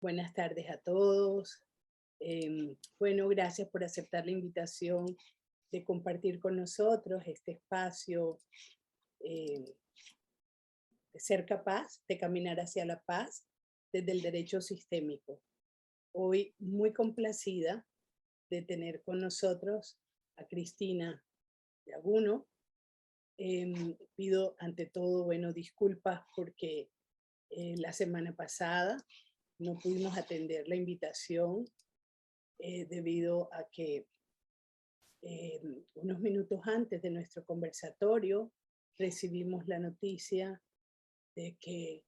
Buenas tardes a todos. Bueno, gracias por aceptar la invitación de compartir con nosotros este espacio em, de ser capaz de caminar hacia la paz desde el derecho sistémico. Hoy muy complacida de tener con nosotros a Cristina Yaguno. Pido ante todo, bueno, disculpas porque la semana pasada no pudimos atender la invitación debido a que unos minutos antes de nuestro conversatorio recibimos la noticia de que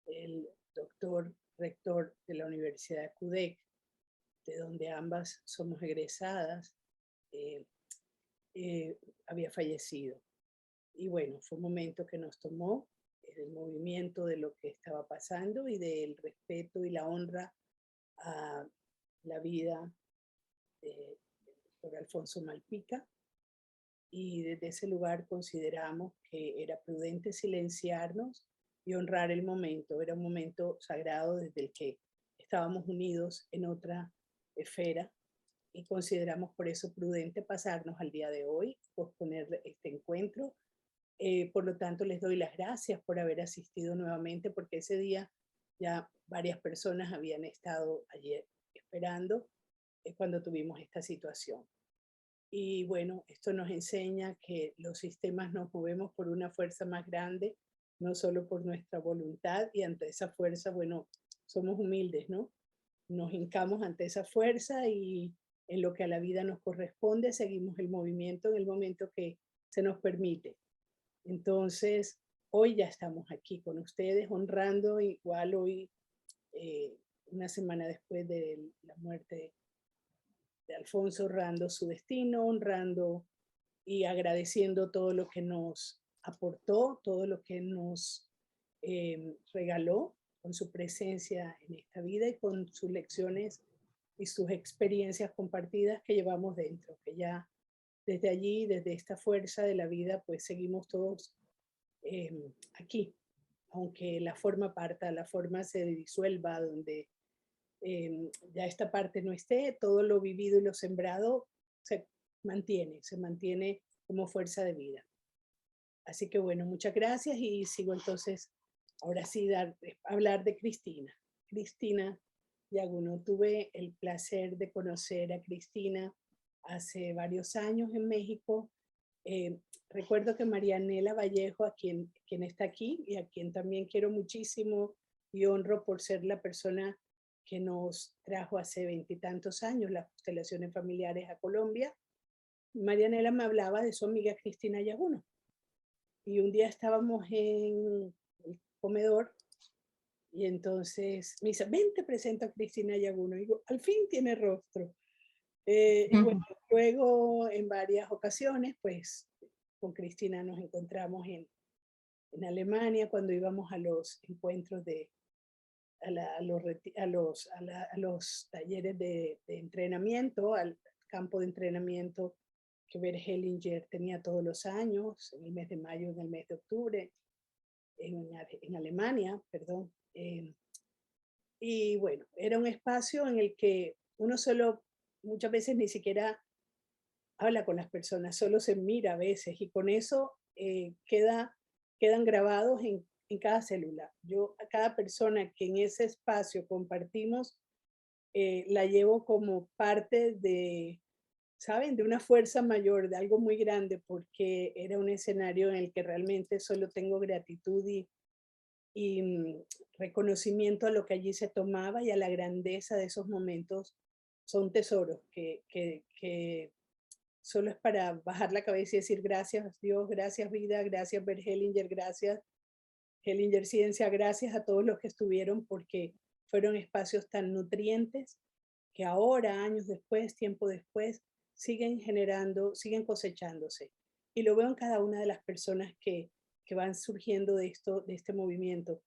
el doctor rector de la Universidad de CUDEC, de donde ambas somos egresadas, eh, había fallecido. Y bueno, fue un momento que nos tomó el movimiento de lo que estaba pasando y del respeto y la honra a la vida de doctor Alfonso Malpica, y desde ese lugar consideramos que era prudente silenciarnos y honrar el momento. Era un momento sagrado desde el que estábamos unidos en otra esfera y consideramos por eso prudente pasarnos al día de hoy, posponer este encuentro. Por lo tanto, les doy las gracias por haber asistido nuevamente, porque ese día ya varias personas habían estado ayer esperando cuando tuvimos esta situación. Y bueno, esto nos enseña que los sistemas nos movemos por una fuerza más grande, no solo por nuestra voluntad, y ante esa fuerza, bueno, somos humildes, ¿no? Nos hincamos ante esa fuerza y en lo que a la vida nos corresponde, seguimos el movimiento en el momento que se nos permite. Entonces, hoy ya estamos aquí con ustedes, honrando igual hoy, una semana después de la muerte de Alfonso, honrando su destino, honrando y agradeciendo todo lo que nos aportó, todo lo que nos regaló con su presencia en esta vida y con sus lecciones y sus experiencias compartidas que llevamos dentro, que ya desde allí, desde esta fuerza de la vida, pues seguimos todos aquí, aunque la forma parta, la forma se disuelva, donde ya esta parte no esté, todo lo vivido y lo sembrado se mantiene como fuerza de vida. Así que bueno, muchas gracias y sigo entonces, ahora sí, hablar de Cristina. Cristina Yaguno, tuve el placer de conocer a Cristina hace varios años en México. Eh, Recuerdo que Marianela Vallejo, quien está aquí y a quien también quiero muchísimo y honro por ser la persona que nos trajo hace veintitantos años las constelaciones familiares a Colombia, Marianela me hablaba de su amiga Cristina Yaguno. Y un día estábamos en el comedor y entonces me dice, ven, te presento a Cristina Yaguno. Y digo, al fin tiene rostro. Y bueno, Ujú. luego en varias ocasiones, pues con Cristina nos encontramos en Alemania cuando íbamos a los encuentros a los talleres de entrenamiento, al campo de entrenamiento que Bert Hellinger tenía todos los años, en el mes de mayo, en el mes de octubre, en Alemania, perdón. Y bueno, era un espacio en el que uno solo, muchas veces ni siquiera habla con las personas, solo se mira a veces y con eso quedan grabados en cada célula. Yo a cada persona que en ese espacio compartimos, la llevo como parte de, ¿saben? De una fuerza mayor, de algo muy grande, porque era un escenario en el que realmente solo tengo gratitud y reconocimiento a lo que allí se tomaba y a la grandeza de esos momentos. Son tesoros que solo es para bajar la cabeza y decir gracias Dios, gracias vida, gracias Bert Hellinger, gracias Hellinger Ciencia, gracias a todos los que estuvieron porque fueron espacios tan nutrientes que ahora, años después, tiempo después, siguen generando, siguen cosechándose. Y lo veo en cada una de las personas que van surgiendo de esto, de este movimiento.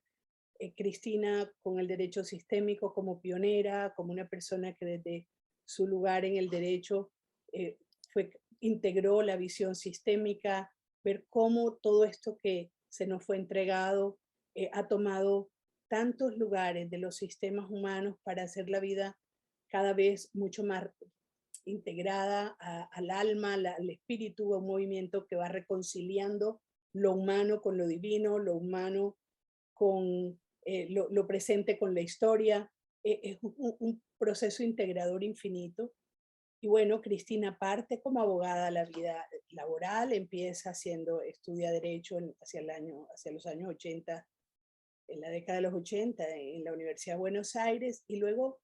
Cristina con el derecho sistémico como pionera, como una persona que desde su lugar en el derecho eh, integró la visión sistémica, ver cómo todo esto que se nos fue entregado ha tomado tantos lugares de los sistemas humanos para hacer la vida cada vez mucho más integrada al alma, al espíritu, a un movimiento que va reconciliando lo humano con lo divino, lo humano con lo presente con la historia. Es un proceso integrador infinito. Y bueno, Cristina parte como abogada a la vida laboral, empieza estudia Derecho hacia los años 80, en la década de los 80, en la Universidad de Buenos Aires, y luego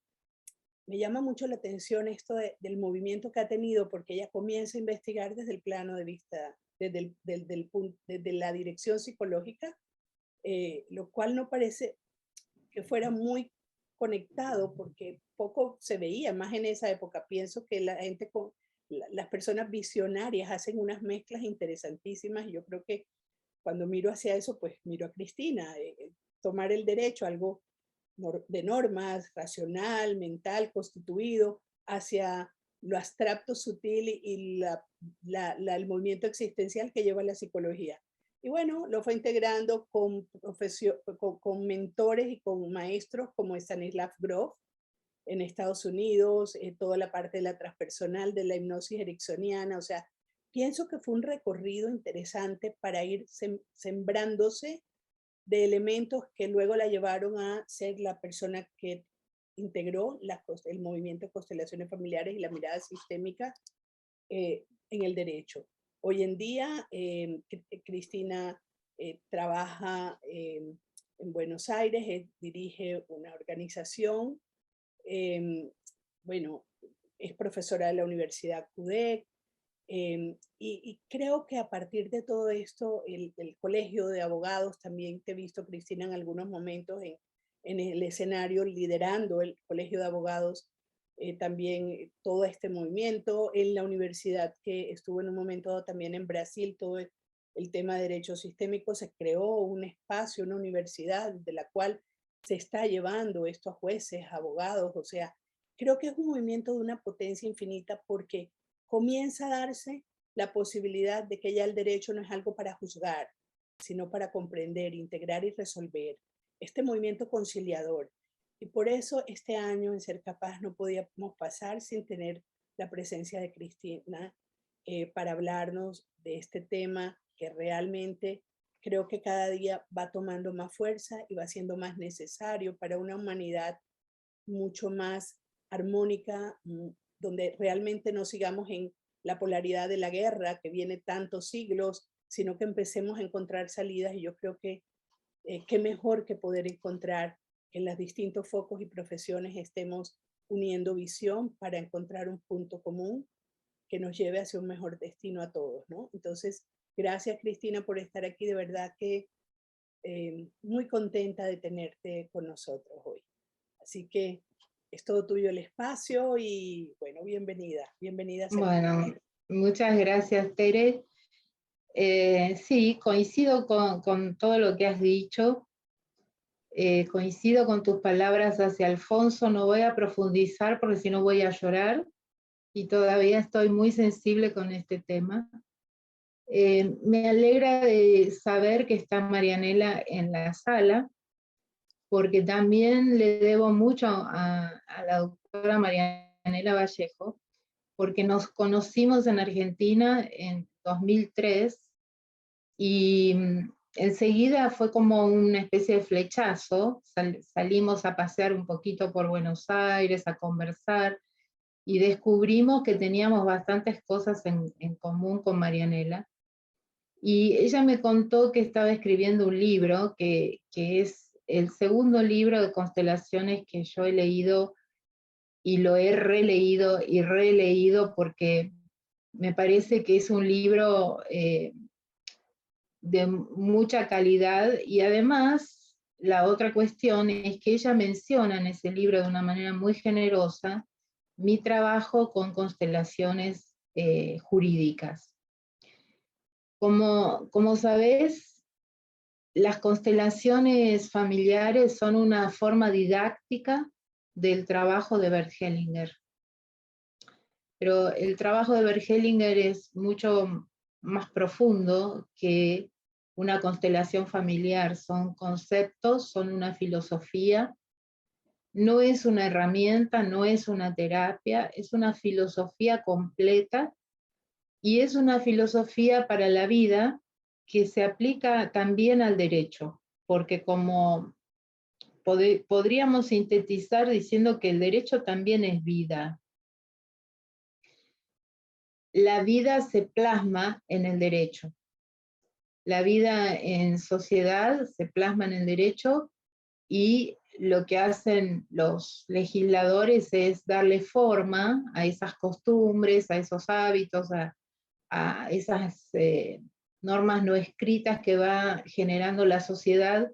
me llama mucho la atención esto del movimiento que ha tenido, porque ella comienza a investigar desde el plano de vista, desde la dirección psicológica, lo cual no parece que fuera muy conectado, porque poco se veía más en esa época. Pienso que las personas visionarias hacen unas mezclas interesantísimas, y yo creo que cuando miro hacia eso, pues miro a Cristina, tomar el derecho, algo de normas, racional, mental, constituido, hacia lo abstracto, sutil y el movimiento existencial que lleva la psicología. Y bueno, lo fue integrando con mentores y con maestros como Stanislav Grof en Estados Unidos, toda la parte de la transpersonal, de la hipnosis ericksoniana. O sea, pienso que fue un recorrido interesante para ir sembrándose de elementos que luego la llevaron a ser la persona que integró el movimiento de constelaciones familiares y la mirada sistémica en el derecho. Hoy en día, Cristina trabaja en Buenos Aires, dirige una organización, bueno, es profesora de la Universidad CUDEC, y creo que a partir de todo esto, el colegio de abogados, también te he visto, Cristina, en algunos momentos en el escenario liderando el colegio de abogados, también todo este movimiento, en la universidad que estuvo en un momento también en Brasil, todo el tema de derecho sistémico, se creó un espacio, una universidad de la cual se está llevando esto a jueces, abogados. O sea, creo que es un movimiento de una potencia infinita, porque comienza a darse la posibilidad de que ya el derecho no es algo para juzgar, sino para comprender, integrar y resolver. Este movimiento conciliador. Y por eso este año en Ser Capaz no podíamos pasar sin tener la presencia de Cristina para hablarnos de este tema que realmente creo que cada día va tomando más fuerza y va siendo más necesario para una humanidad mucho más armónica, donde realmente no sigamos en la polaridad de la guerra que viene tantos siglos, sino que empecemos a encontrar salidas. Y yo creo que qué mejor que poder encontrar que en los distintos focos y profesiones estemos uniendo visión para encontrar un punto común que nos lleve hacia un mejor destino a todos, ¿no? Entonces, gracias, Cristina, por estar aquí. De verdad que muy contenta de tenerte con nosotros hoy. Así que es todo tuyo el espacio y bueno, bienvenida, bienvenida a Ser Capaz. Bueno, muchas gracias, Tere. Sí, coincido con todo lo que has dicho. Coincido con tus palabras hacia Alfonso. No voy a profundizar porque si no voy a llorar, y todavía estoy muy sensible con este tema. Me alegra de saber que está Marianela en la sala, porque también le debo mucho a la doctora Marianela Vallejo, porque nos conocimos en Argentina en 2003 y enseguida fue como una especie de flechazo. Salimos a pasear un poquito por Buenos Aires, a conversar, y descubrimos que teníamos bastantes cosas en común con Marianela. Y ella me contó que estaba escribiendo un libro que es el segundo libro de constelaciones que yo he leído, y lo he releído y releído porque me parece que es un libro de mucha calidad. Y además, la otra cuestión es que ella menciona en ese libro de una manera muy generosa mi trabajo con constelaciones jurídicas. Como sabés, las constelaciones familiares son una forma didáctica del trabajo de Bert Hellinger. Pero el trabajo de Bert Hellinger es mucho más profundo que una constelación familiar, son conceptos, son una filosofía, no es una herramienta, no es una terapia, es una filosofía completa y es una filosofía para la vida que se aplica también al derecho, porque como podríamos sintetizar diciendo que el derecho también es vida. La vida se plasma en el derecho. La vida en sociedad se plasma en el derecho y lo que hacen los legisladores es darle forma a esas costumbres, a esos hábitos, a esas normas no escritas que va generando la sociedad,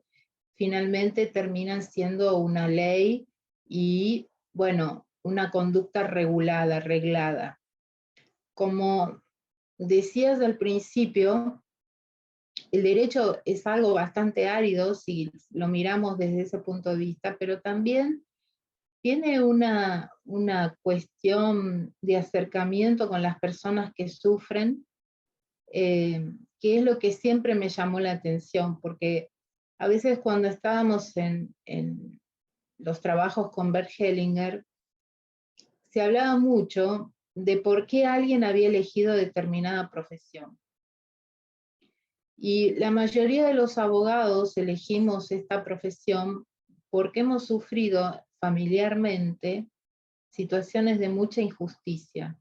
finalmente terminan siendo una ley y, bueno, una conducta regulada, reglada. Como decías al principio, el derecho es algo bastante árido si lo miramos desde ese punto de vista, pero también tiene una cuestión de acercamiento con las personas que sufren, que es lo que siempre me llamó la atención, porque a veces cuando estábamos en los trabajos con Bert Hellinger, se hablaba mucho de por qué alguien había elegido determinada profesión. Y la mayoría de los abogados elegimos esta profesión porque hemos sufrido familiarmente situaciones de mucha injusticia.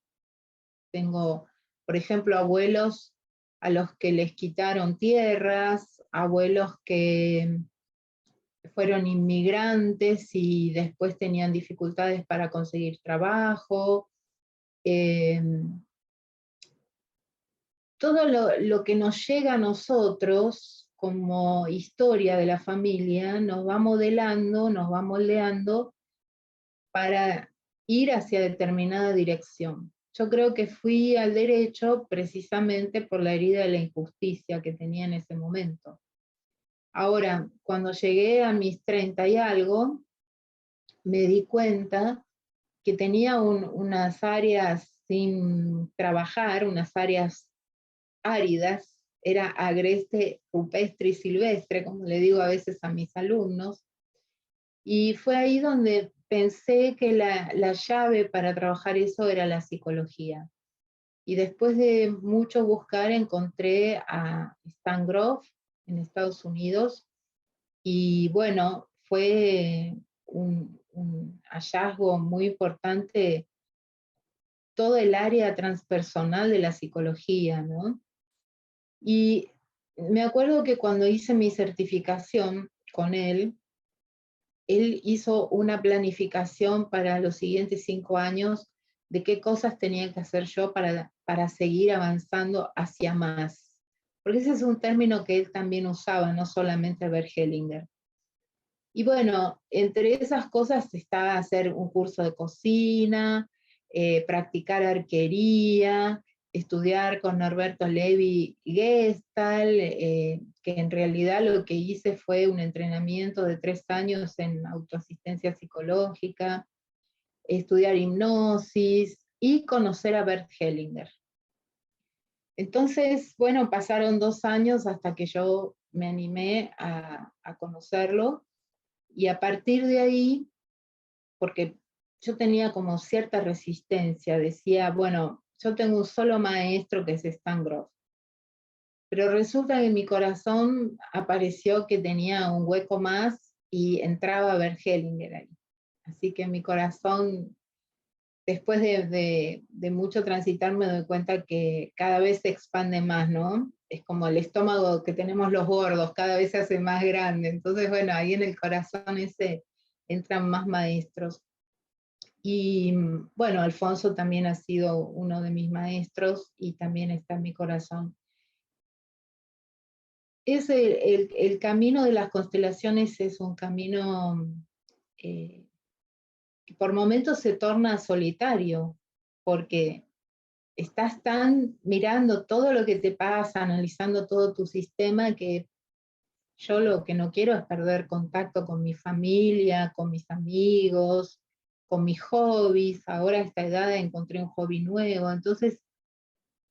Tengo, por ejemplo, abuelos a los que les quitaron tierras, abuelos que fueron inmigrantes y después tenían dificultades para conseguir trabajo. Todo lo que nos llega a nosotros como historia de la familia nos va modelando, nos va moldeando para ir hacia determinada dirección. Yo creo que fui al derecho precisamente por la herida de la injusticia que tenía en ese momento. Ahora, cuando llegué a mis 30 y algo, me di cuenta que tenía unas áreas sin trabajar, unas áreas áridas, era agreste, rupestre y silvestre, como le digo a veces a mis alumnos, y fue ahí donde pensé que la llave para trabajar eso era la psicología. Y después de mucho buscar encontré a Stan Grof en Estados Unidos, y bueno, fue un hallazgo muy importante todo el área transpersonal de la psicología, ¿no? Y me acuerdo que cuando hice mi certificación con él hizo una planificación para los siguientes 5 años de qué cosas tenía que hacer yo para seguir avanzando hacia más. Porque ese es un término que él también usaba, no solamente Bert Hellinger. Y bueno, entre esas cosas está hacer un curso de cocina, practicar arquería, estudiar con Norberto Levi Gestalt, que en realidad lo que hice fue un entrenamiento de 3 años en autoasistencia psicológica, estudiar hipnosis y conocer a Bert Hellinger. Entonces, bueno, pasaron 2 años hasta que yo me animé a conocerlo, y a partir de ahí, porque yo tenía como cierta resistencia, decía, bueno, yo tengo un solo maestro que es Stan Grof, pero resulta que en mi corazón apareció que tenía un hueco más y entraba Bert Hellinger ahí. Así que en mi corazón, después de mucho transitar, me doy cuenta que cada vez se expande más, ¿no? Es como el estómago que tenemos los gordos, cada vez se hace más grande. Entonces, bueno, ahí en el corazón ese entran más maestros. Y bueno, Alfonso también ha sido uno de mis maestros y también está en mi corazón. El camino de las constelaciones es un camino que por momentos se torna solitario, porque estás tan mirando todo lo que te pasa, analizando todo tu sistema, que yo lo que no quiero es perder contacto con mi familia, con mis amigos, con mis hobbies. Ahora a esta edad encontré un hobby nuevo, entonces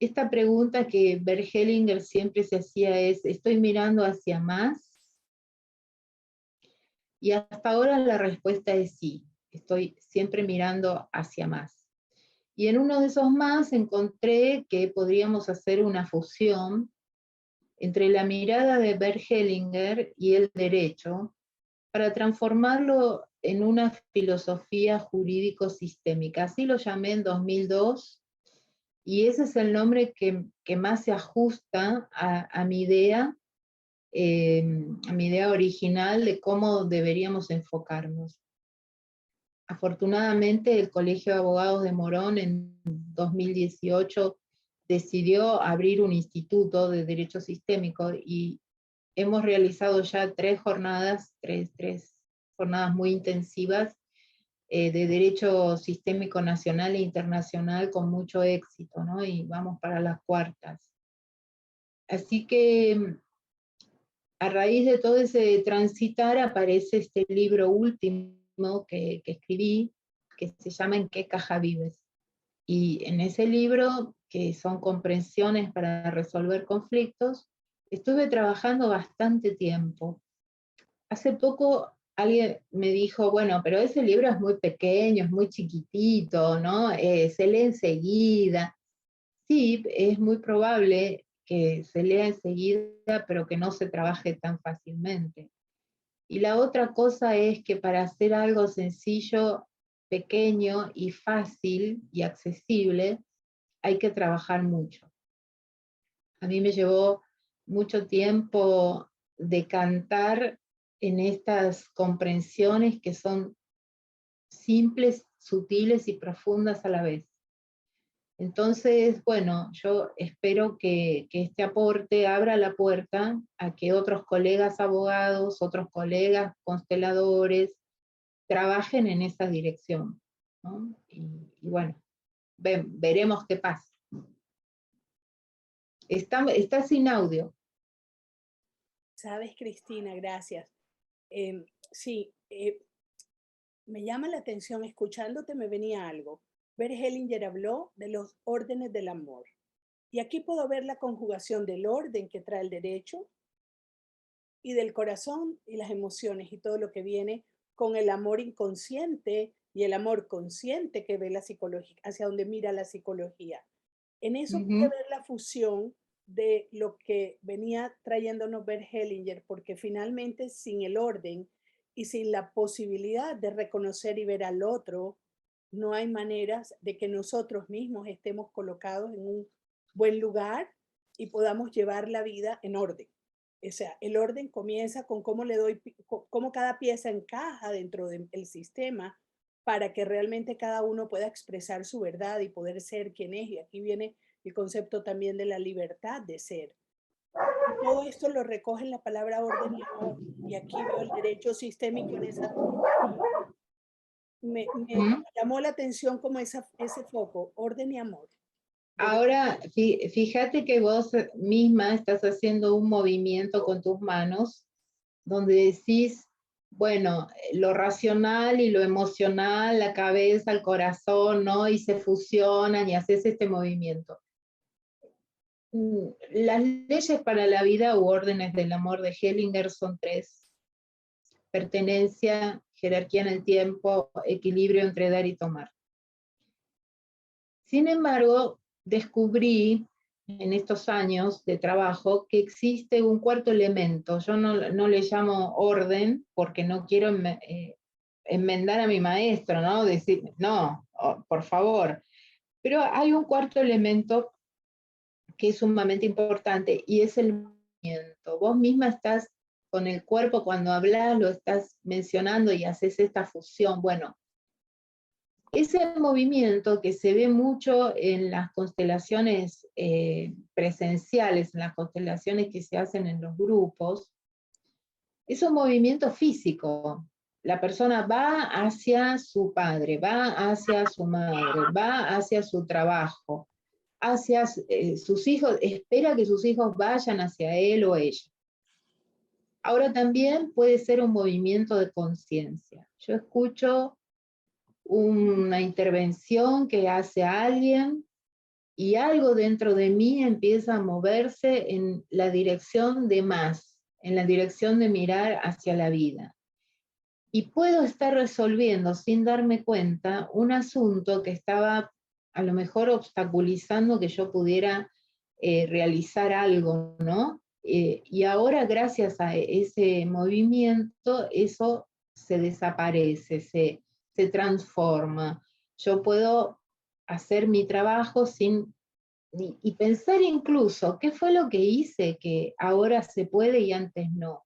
esta pregunta que Bert Hellinger siempre se hacía es, ¿estoy mirando hacia más? Y hasta ahora la respuesta es sí, estoy siempre mirando hacia más. Y en uno de esos más encontré que podríamos hacer una fusión entre la mirada de Bert Hellinger y el derecho para transformarlo en una filosofía jurídico-sistémica. Así lo llamé en 2002, y ese es el nombre que más se ajusta a mi idea original de cómo deberíamos enfocarnos. Afortunadamente, el Colegio de Abogados de Morón en 2018 decidió abrir un instituto de derecho sistémico, y hemos realizado ya tres jornadas muy intensivas de derecho sistémico nacional e internacional con mucho éxito, ¿no? Y vamos para las cuartas. Así que a raíz de todo ese transitar aparece este libro último que escribí, que se llama ¿En qué caja vives? Y en ese libro, que son comprensiones para resolver conflictos, estuve trabajando bastante tiempo. Hace poco alguien me dijo, bueno, pero ese libro es muy pequeño, es muy chiquitito, ¿no? Se lee enseguida. Sí, es muy probable que se lea enseguida, pero que no se trabaje tan fácilmente. Y la otra cosa es que para hacer algo sencillo, pequeño y fácil y accesible, hay que trabajar mucho. A mí me llevó mucho tiempo decantar en estas comprensiones que son simples, sutiles y profundas a la vez. Entonces, bueno, yo espero que este aporte abra la puerta a que otros colegas abogados, otros colegas consteladores, trabajen en esa dirección, ¿no? Y bueno, veremos qué pasa. Está sin audio. Sabes, Cristina, gracias. Sí, me llama la atención, escuchándote me venía algo. Bert Hellinger habló de los órdenes del amor. Y aquí puedo ver la conjugación del orden que trae el derecho y del corazón y las emociones y todo lo que viene con el amor inconsciente y el amor consciente que ve la psicología, hacia donde mira la psicología. En eso pude ver la fusión de lo que venía trayéndonos Bert Hellinger, porque finalmente sin el orden y sin la posibilidad de reconocer y ver al otro, no hay maneras de que nosotros mismos estemos colocados en un buen lugar y podamos llevar la vida en orden. O sea, el orden comienza con cómo le doy, cómo cada pieza encaja dentro del sistema para que realmente cada uno pueda expresar su verdad y poder ser quien es. Y aquí viene el concepto también de la libertad de ser. Y todo esto lo recoge en la palabra orden y amor. Y aquí veo el derecho sistémico en esa. Me llamó la atención como ese foco, orden y amor. Ahora, fíjate que vos misma estás haciendo un movimiento con tus manos, donde decís, bueno, lo racional y lo emocional, la cabeza, el corazón, ¿no? Y se fusionan y haces este movimiento. Las leyes para la vida u órdenes del amor de Hellinger son tres: pertenencia, jerarquía en el tiempo, equilibrio entre dar y tomar. Sin embargo, descubrí en estos años de trabajo que existe un cuarto elemento. Yo no le llamo orden porque no quiero enmendar a mi maestro, ¿no? Decir, no, por favor. Pero hay un cuarto elemento que es sumamente importante, y es el movimiento. Vos misma estás con el cuerpo, cuando hablas, lo estás mencionando y haces esta fusión. Bueno, ese movimiento que se ve mucho en las constelaciones presenciales, en las constelaciones que se hacen en los grupos, es un movimiento físico. La persona va hacia su padre, va hacia su madre, va hacia su trabajo, hacia sus hijos, espera que sus hijos vayan hacia él o ella. Ahora también puede ser un movimiento de conciencia. Yo escucho una intervención que hace alguien y algo dentro de mí empieza a moverse en la dirección de más, en la dirección de mirar hacia la vida. Y puedo estar resolviendo sin darme cuenta un asunto que estaba a lo mejor obstaculizando que yo pudiera realizar algo, ¿no? Y ahora gracias a ese movimiento eso se desaparece, se transforma. Yo puedo hacer mi trabajo sin, y pensar incluso qué fue lo que hice que ahora se puede y antes no.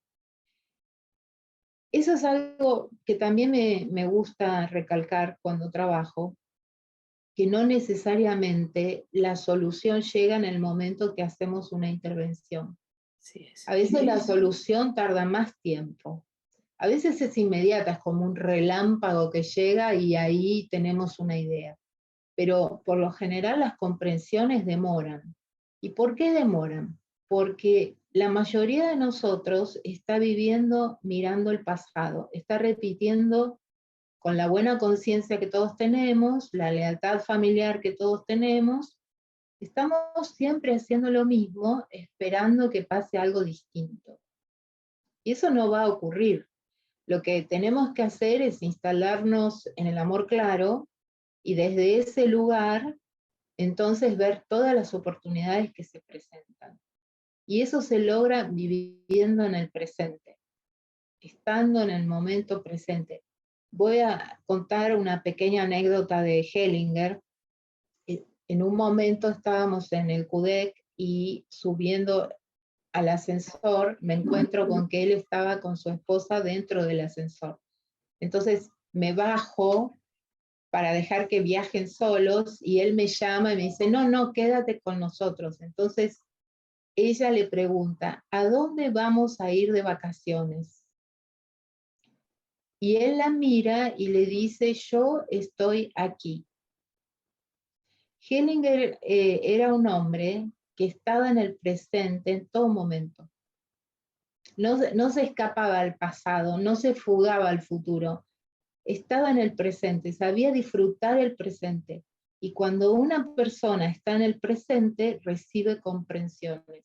Eso es algo que también me gusta recalcar cuando trabajo, que no necesariamente la solución llega en el momento que hacemos una intervención. Así es. A veces la solución tarda más tiempo. A veces es inmediata, es como un relámpago que llega y ahí tenemos una idea. Pero por lo general las comprensiones demoran. ¿Y por qué demoran? Porque la mayoría de nosotros está viviendo mirando el pasado, está repitiendo con la buena conciencia que todos tenemos, la lealtad familiar que todos tenemos, estamos siempre haciendo lo mismo, esperando que pase algo distinto. Y eso no va a ocurrir. Lo que tenemos que hacer es instalarnos en el amor claro y desde ese lugar, entonces ver todas las oportunidades que se presentan. Y eso se logra viviendo en el presente, estando en el momento presente. Voy a contar una pequeña anécdota de Hellinger. En un momento estábamos en el CUDEC y subiendo al ascensor me encuentro con que él estaba con su esposa dentro del ascensor. Entonces me bajo para dejar que viajen solos y él me llama y me dice, no, no, quédate con nosotros. Entonces ella le pregunta, ¿a dónde vamos a ir de vacaciones? Y él la mira y le dice, yo estoy aquí. Hellinger era un hombre que estaba en el presente en todo momento. No se escapaba al pasado, no se fugaba al futuro. Estaba en el presente, sabía disfrutar el presente. Y cuando una persona está en el presente, recibe comprensiones.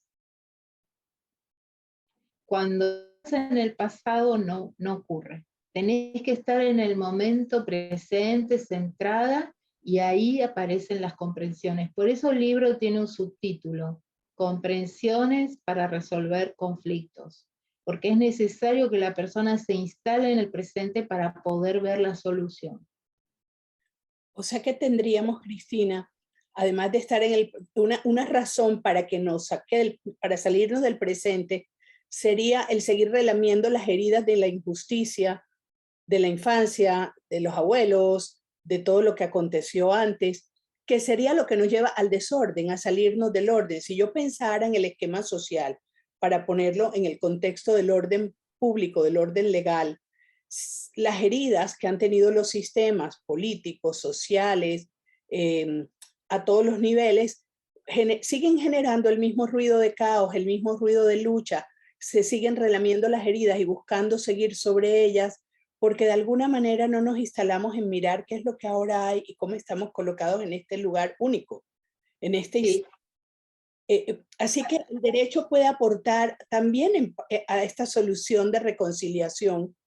Cuando está en el pasado, no ocurre. Tenés que estar en el momento presente, centrada, y ahí aparecen las comprensiones. Por eso el libro tiene un subtítulo, Comprensiones para resolver conflictos, porque es necesario que la persona se instale en el presente para poder ver la solución. O sea que tendríamos, Cristina, además de estar en una razón para que nos saque para salirnos del presente, sería el seguir relamiendo las heridas de la injusticia, de la infancia, de los abuelos, de todo lo que aconteció antes, que sería lo que nos lleva al desorden, a salirnos del orden. Si yo pensara en el esquema social, para ponerlo en el contexto del orden público, del orden legal, las heridas que han tenido los sistemas políticos, sociales, a todos los niveles, siguen generando el mismo ruido de caos, el mismo ruido de lucha, se siguen relamiendo las heridas y buscando seguir sobre ellas, porque de alguna manera no nos instalamos en mirar qué es lo que ahora hay y cómo estamos colocados en este lugar único, en este Sí, así que el derecho puede aportar también a esta solución de reconciliación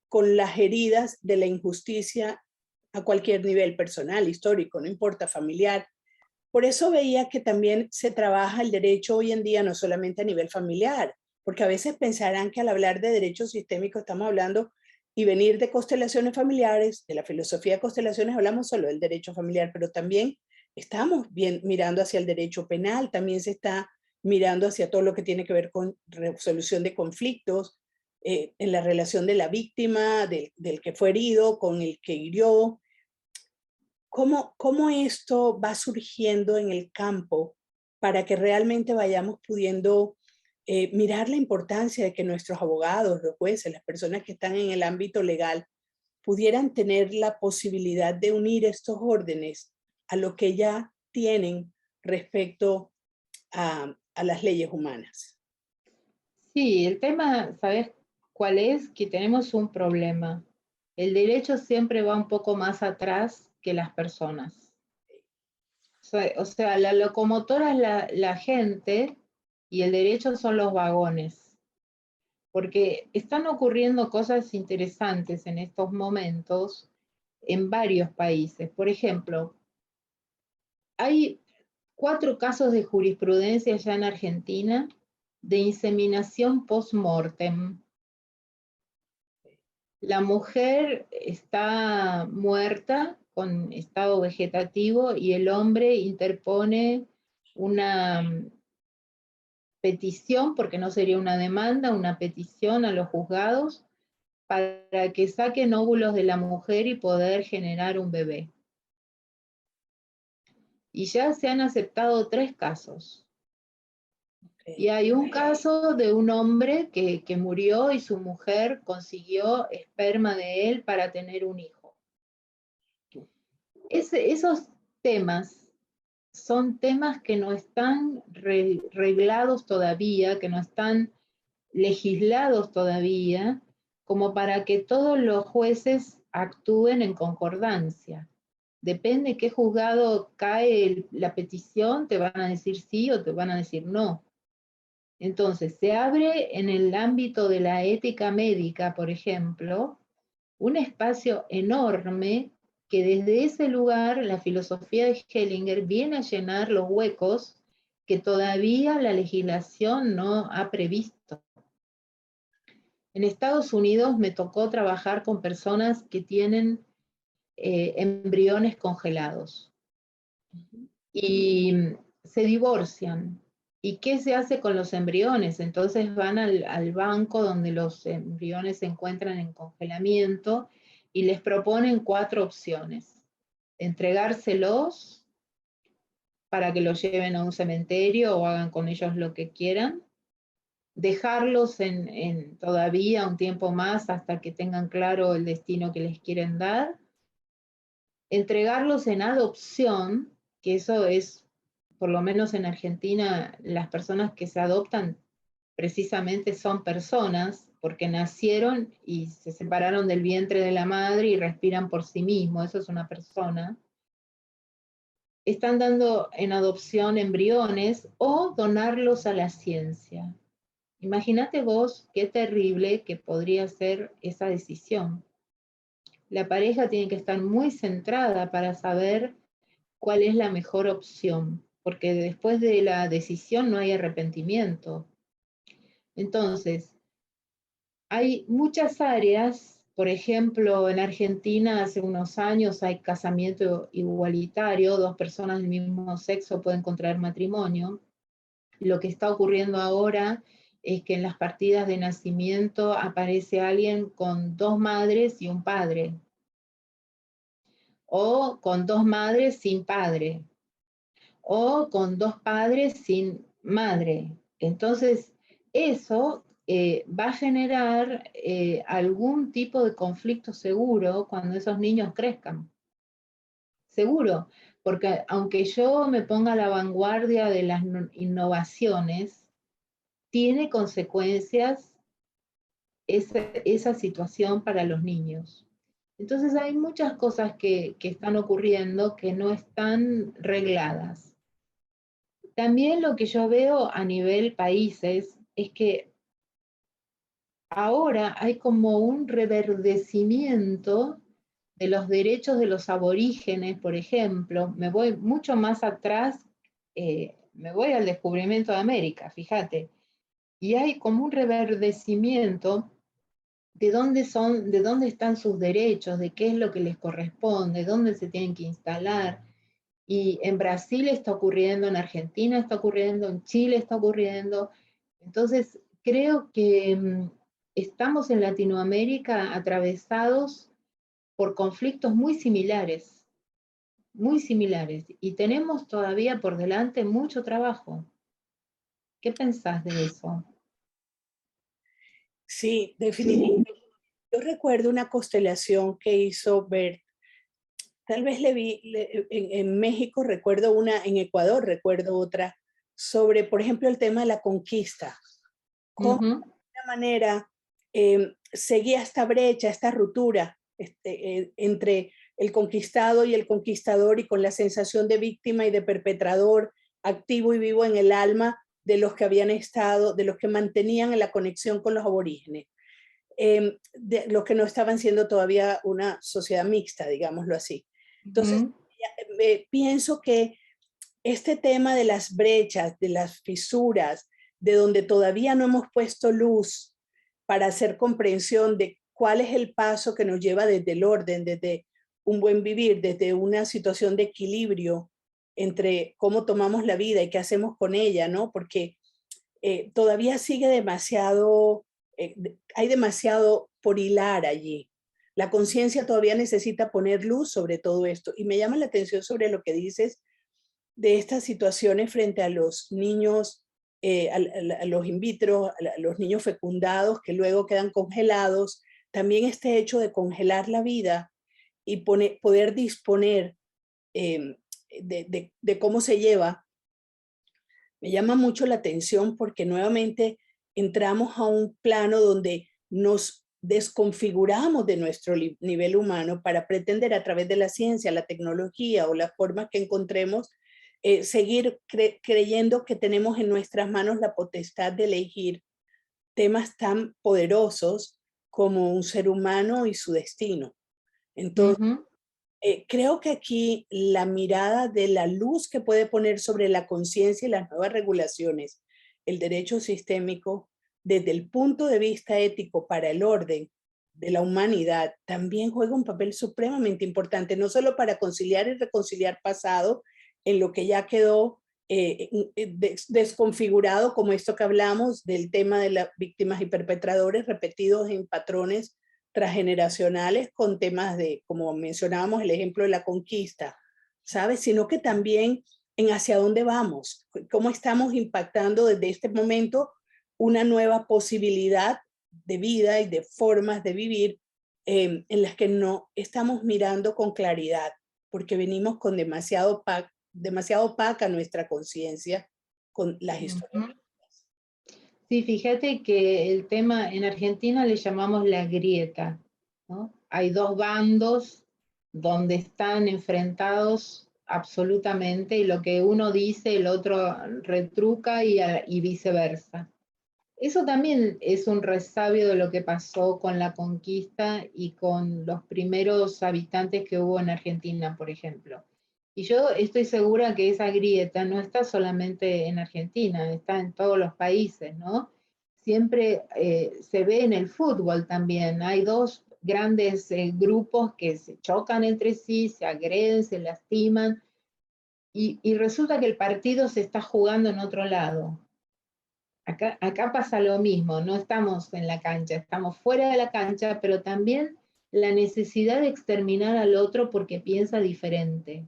con las heridas de la injusticia a cualquier nivel personal, histórico, no importa, familiar. Por eso veía que también se trabaja el derecho hoy en día no solamente a nivel familiar, porque a veces pensarán que al hablar de derecho sistémico estamos hablando y venir de constelaciones familiares, de la filosofía de constelaciones hablamos solo del derecho familiar, pero también estamos bien mirando hacia el derecho penal, también se está mirando hacia todo lo que tiene que ver con resolución de conflictos, en la relación de la víctima, del que fue herido, con el que hirió. ¿Cómo esto va surgiendo en el campo para que realmente vayamos pudiendo mirar la importancia de que nuestros abogados, los jueces, las personas que están en el ámbito legal, pudieran tener la posibilidad de unir estos órdenes a lo que ya tienen respecto a las leyes humanas? sí, el tema, ¿sabes cuál es? Que tenemos un problema. El derecho siempre va un poco más atrás que las personas. O sea, la locomotora es la gente y el derecho son los vagones. Porque están ocurriendo cosas interesantes en estos momentos en varios países. Por ejemplo, hay 4 casos de jurisprudencia ya en Argentina de inseminación post-mortem. La mujer está muerta con estado vegetativo y el hombre interpone una petición, porque no sería una demanda, una petición a los juzgados para que saquen óvulos de la mujer y poder generar un bebé. Y ya se han aceptado 3 casos. Y hay un caso de un hombre que murió y su mujer consiguió esperma de él para tener un hijo. Esos temas son temas que no están reglados todavía, que no están legislados todavía, como para que todos los jueces actúen en concordancia. Depende qué juzgado cae la petición, te van a decir sí o te van a decir no. Entonces, se abre en el ámbito de la ética médica, por ejemplo, un espacio enorme que desde ese lugar la filosofía de Hellinger viene a llenar los huecos que todavía la legislación no ha previsto. En Estados Unidos me tocó trabajar con personas que tienen embriones congelados y se divorcian. ¿Y qué se hace con los embriones? Entonces van al banco donde los embriones se encuentran en congelamiento y les proponen 4 opciones. Entregárselos para que los lleven a un cementerio o hagan con ellos lo que quieran, dejarlos en todavía un tiempo más hasta que tengan claro el destino que les quieren dar, entregarlos en adopción, que eso es, por lo menos en Argentina, las personas que se adoptan precisamente son personas, porque nacieron y se separaron del vientre de la madre y respiran por sí mismos, eso es una persona. Están dando en adopción embriones o donarlos a la ciencia. Imagínate vos qué terrible que podría ser esa decisión. La pareja tiene que estar muy centrada para saber cuál es la mejor opción, porque después de la decisión no hay arrepentimiento. Entonces, hay muchas áreas, por ejemplo, en Argentina hace unos años hay casamiento igualitario, 2 personas del mismo sexo pueden contraer matrimonio. Lo que está ocurriendo ahora es que en las partidas de nacimiento aparece alguien con 2 madres y un padre, o con 2 madres sin padre, o con 2 padres sin madre. Entonces, eso va a generar algún tipo de conflicto seguro cuando esos niños crezcan. Seguro, porque aunque yo me ponga a la vanguardia de las innovaciones, tiene consecuencias esa situación para los niños. Entonces hay muchas cosas que están ocurriendo que no están regladas. También lo que yo veo a nivel países es que ahora hay como un reverdecimiento de los derechos de los aborígenes, por ejemplo. Me voy mucho más atrás, me voy al descubrimiento de América, fíjate. Y hay como un reverdecimiento de dónde están sus derechos, de qué es lo que les corresponde, dónde se tienen que instalar. Y en Brasil está ocurriendo, en Argentina está ocurriendo, en Chile está ocurriendo. Entonces, creo que estamos en Latinoamérica atravesados por conflictos muy similares, y tenemos todavía por delante mucho trabajo. ¿Qué pensás de eso? Sí, definitivamente. Yo recuerdo una constelación que hizo Bert. Tal vez en México recuerdo una, en Ecuador recuerdo otra, sobre, por ejemplo, el tema de la conquista. Cómo de alguna manera seguía esta brecha, esta ruptura entre el conquistado y el conquistador, y con la sensación de víctima y de perpetrador activo y vivo en el alma de los que habían estado, de los que mantenían la conexión con los aborígenes, de los que no estaban siendo todavía una sociedad mixta, digámoslo así. Entonces, pienso que este tema de las brechas, de las fisuras, de donde todavía no hemos puesto luz para hacer comprensión de cuál es el paso que nos lleva desde el orden, desde un buen vivir, desde una situación de equilibrio entre cómo tomamos la vida y qué hacemos con ella, ¿no? Porque todavía sigue demasiado, hay demasiado por hilar allí. La conciencia todavía necesita poner luz sobre todo esto. Y me llama la atención sobre lo que dices de estas situaciones frente a los niños, a los in vitro, a los niños fecundados que luego quedan congelados. También este hecho de congelar la vida y poder disponer de cómo se lleva, me llama mucho la atención porque nuevamente entramos a un plano donde nos desconfiguramos de nuestro nivel humano para pretender a través de la ciencia, la tecnología o las formas que encontremos, seguir creyendo que tenemos en nuestras manos la potestad de elegir temas tan poderosos como un ser humano y su destino. Entonces, creo que aquí la mirada de la luz que puede poner sobre la conciencia y las nuevas regulaciones, el derecho sistémico, desde el punto de vista ético para el orden de la humanidad, también juega un papel supremamente importante, no solo para conciliar y reconciliar pasado en lo que ya quedó desconfigurado, como esto que hablamos del tema de las víctimas y perpetradores repetidos en patrones transgeneracionales con temas de, como mencionábamos, el ejemplo de la conquista, ¿sabes? Sino que también en hacia dónde vamos, cómo estamos impactando desde este momento una nueva posibilidad de vida y de formas de vivir en las que no estamos mirando con claridad, porque venimos con demasiado opaca nuestra conciencia con las historias. Sí, fíjate que el tema en Argentina le llamamos la grieta, ¿no? Hay dos bandos donde están enfrentados absolutamente y lo que uno dice el otro retruca y viceversa. Eso también es un resabio de lo que pasó con la conquista y con los primeros habitantes que hubo en Argentina, por ejemplo. Y yo estoy segura que esa grieta no está solamente en Argentina, está en todos los países, ¿no? Siempre se ve en el fútbol también. Hay dos grandes grupos que se chocan entre sí, se agreden, se lastiman, y resulta que el partido se está jugando en otro lado. Acá pasa lo mismo, no estamos en la cancha, estamos fuera de la cancha, pero también la necesidad de exterminar al otro porque piensa diferente,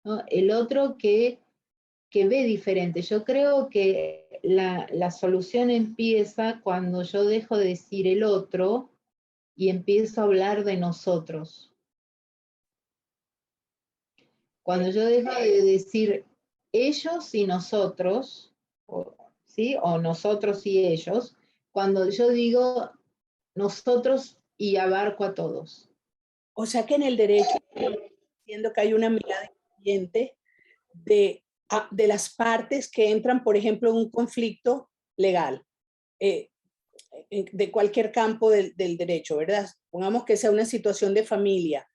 ¿no? El otro que ve diferente. Yo creo que la solución empieza cuando yo dejo de decir el otro y empiezo a hablar de nosotros. Cuando yo dejo de decir ellos y nosotros, ¿sí? O nosotros y ellos, cuando yo digo nosotros y abarco a todos. O sea que en el derecho, entiendo que hay una mirada incluyente de las partes que entran, por ejemplo, en un conflicto legal, de cualquier campo del derecho, ¿verdad? Pongamos que sea una situación de familia.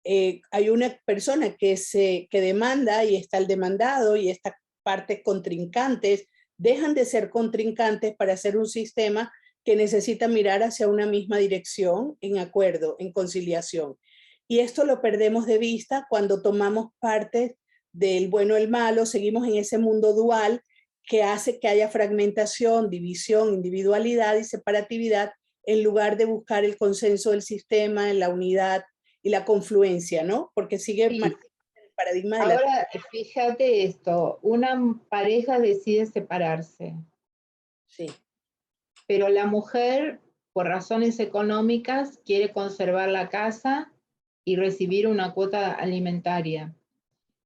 Hay una persona que demanda y está el demandado y esta parte contrincantes dejan de ser contrincantes para hacer un sistema que necesita mirar hacia una misma dirección, en acuerdo, en conciliación. Y esto lo perdemos de vista cuando tomamos parte del bueno, el malo, seguimos en ese mundo dual que hace que haya fragmentación, división, individualidad y separatividad en lugar de buscar el consenso del sistema, en la unidad y la confluencia, ¿no? Porque sigue Sí. el paradigma de Ahora, fíjate esto, una pareja decide separarse. Sí. Pero la mujer, por razones económicas, quiere conservar la casa y recibir una cuota alimentaria.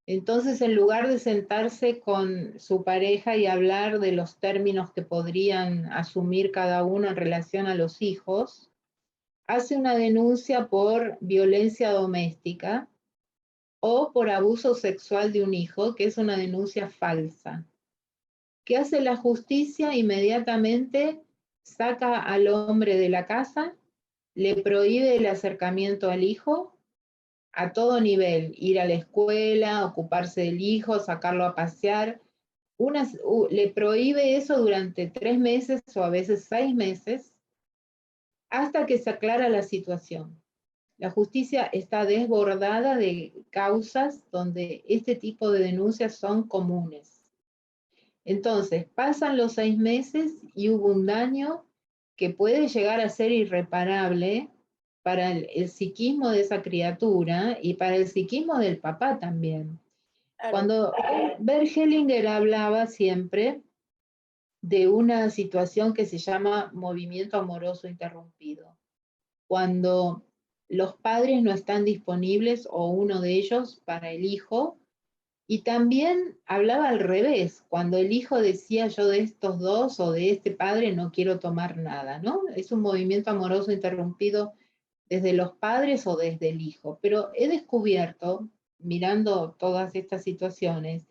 Entonces, en lugar de sentarse con su pareja y hablar de los términos que podrían asumir cada uno en relación a los hijos, hace una denuncia por violencia doméstica o por abuso sexual de un hijo, que es una denuncia falsa. ¿Qué hace la justicia? Inmediatamente saca al hombre de la casa, le prohíbe el acercamiento al hijo a todo nivel, ir a la escuela, ocuparse del hijo, sacarlo a pasear. Le prohíbe eso durante 3 meses o a veces 6 meses, hasta que se aclara la situación. La justicia está desbordada de causas donde este tipo de denuncias son comunes. Entonces, pasan los 6 meses y hubo un daño que puede llegar a ser irreparable para el psiquismo de esa criatura y para el psiquismo del papá también. Claro. Cuando Bert Hellinger hablaba siempre de una situación que se llama movimiento amoroso interrumpido, cuando los padres no están disponibles o uno de ellos para el hijo. Y también hablaba al revés, cuando el hijo decía yo de estos dos o de este padre no quiero tomar nada, ¿no? Es un movimiento amoroso interrumpido desde los padres o desde el hijo. Pero he descubierto, mirando todas estas situaciones,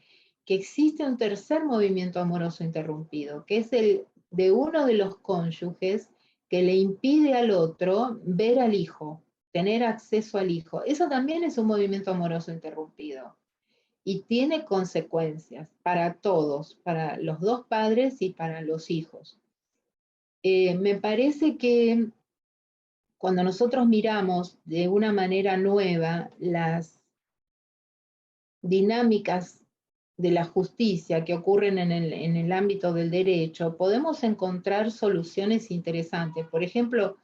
que existe un tercer movimiento amoroso interrumpido, que es el de uno de los cónyuges que le impide al otro ver al hijo, tener acceso al hijo. Eso también es un movimiento amoroso interrumpido y tiene consecuencias para todos, para los dos padres y para los hijos. Me parece que cuando nosotros miramos de una manera nueva las dinámicas de la justicia que ocurren en el ámbito del derecho, podemos encontrar soluciones interesantes. Por ejemplo,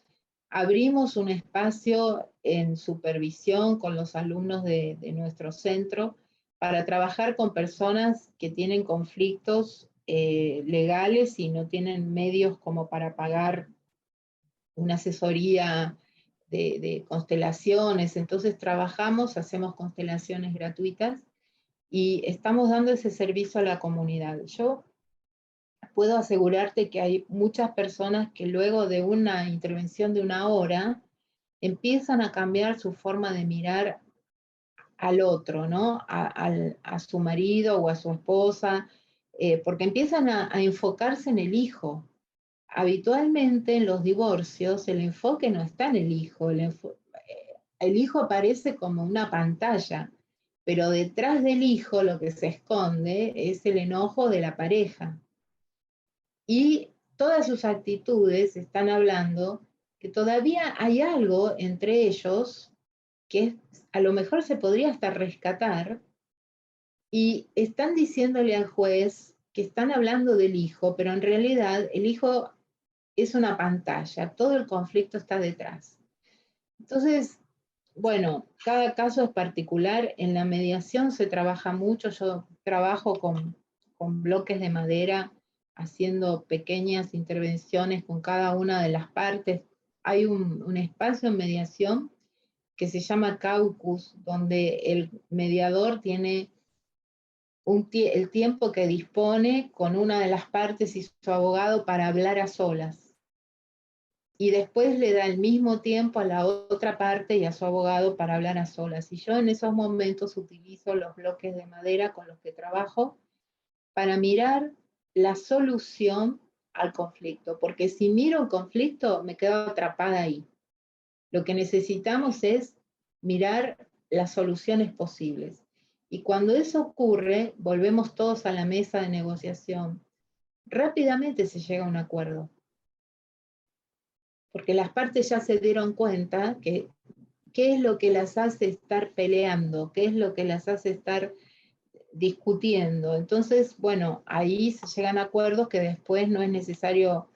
abrimos un espacio en supervisión con los alumnos de nuestro centro para trabajar con personas que tienen conflictos legales y no tienen medios como para pagar una asesoría de constelaciones. Entonces trabajamos, hacemos constelaciones gratuitas y estamos dando ese servicio a la comunidad. Yo puedo asegurarte que hay muchas personas que luego de una intervención de 1 hora empiezan a cambiar su forma de mirar al otro, ¿no? A su marido o a su esposa, porque empiezan a enfocarse en el hijo. Habitualmente en los divorcios el enfoque no está en el hijo, el hijo aparece como una pantalla, pero detrás del hijo lo que se esconde es el enojo de la pareja. Y todas sus actitudes están hablando que todavía hay algo entre ellos que a lo mejor se podría hasta rescatar, y están diciéndole al juez que están hablando del hijo, pero en realidad el hijo es una pantalla, todo el conflicto está detrás. Entonces, bueno, cada caso es particular, en la mediación se trabaja mucho, yo trabajo con bloques de madera, haciendo pequeñas intervenciones con cada una de las partes. Hay un espacio en mediación que se llama caucus, donde el mediador tiene el tiempo que dispone con una de las partes y su abogado para hablar a solas. Y después le da el mismo tiempo a la otra parte y a su abogado para hablar a solas. Y yo en esos momentos utilizo los bloques de madera con los que trabajo para mirar la solución al conflicto, porque si miro un conflicto me quedo atrapada ahí. Lo que necesitamos es mirar las soluciones posibles. Y cuando eso ocurre, volvemos todos a la mesa de negociación. Rápidamente se llega a un acuerdo, porque las partes ya se dieron cuenta que qué es lo que las hace estar peleando, qué es lo que las hace estar discutiendo. Entonces, bueno, ahí se llegan a acuerdos que después no es necesario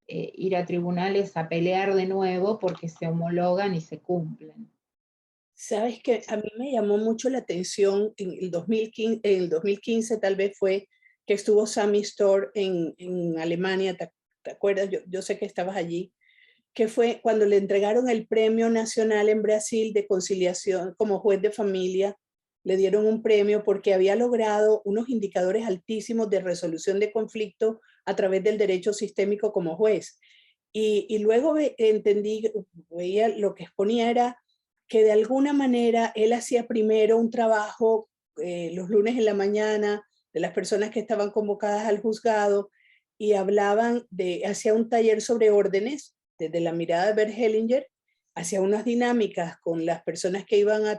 ir a tribunales a pelear de nuevo porque se homologan y se cumplen. Sabes que a mí me llamó mucho la atención en el 2015 tal vez fue que estuvo Sami Storr en Alemania, ¿te acuerdas? Yo sé que estabas allí, que fue cuando le entregaron el Premio Nacional en Brasil de Conciliación como juez de familia, le dieron un premio porque había logrado unos indicadores altísimos de resolución de conflicto a través del derecho sistémico como juez. Y luego entendí, veía lo que exponía era que de alguna manera él hacía primero un trabajo los lunes en la mañana de las personas que estaban convocadas al juzgado y hacía un taller sobre órdenes desde la mirada de Bert Hellinger, hacía unas dinámicas con las personas que iban a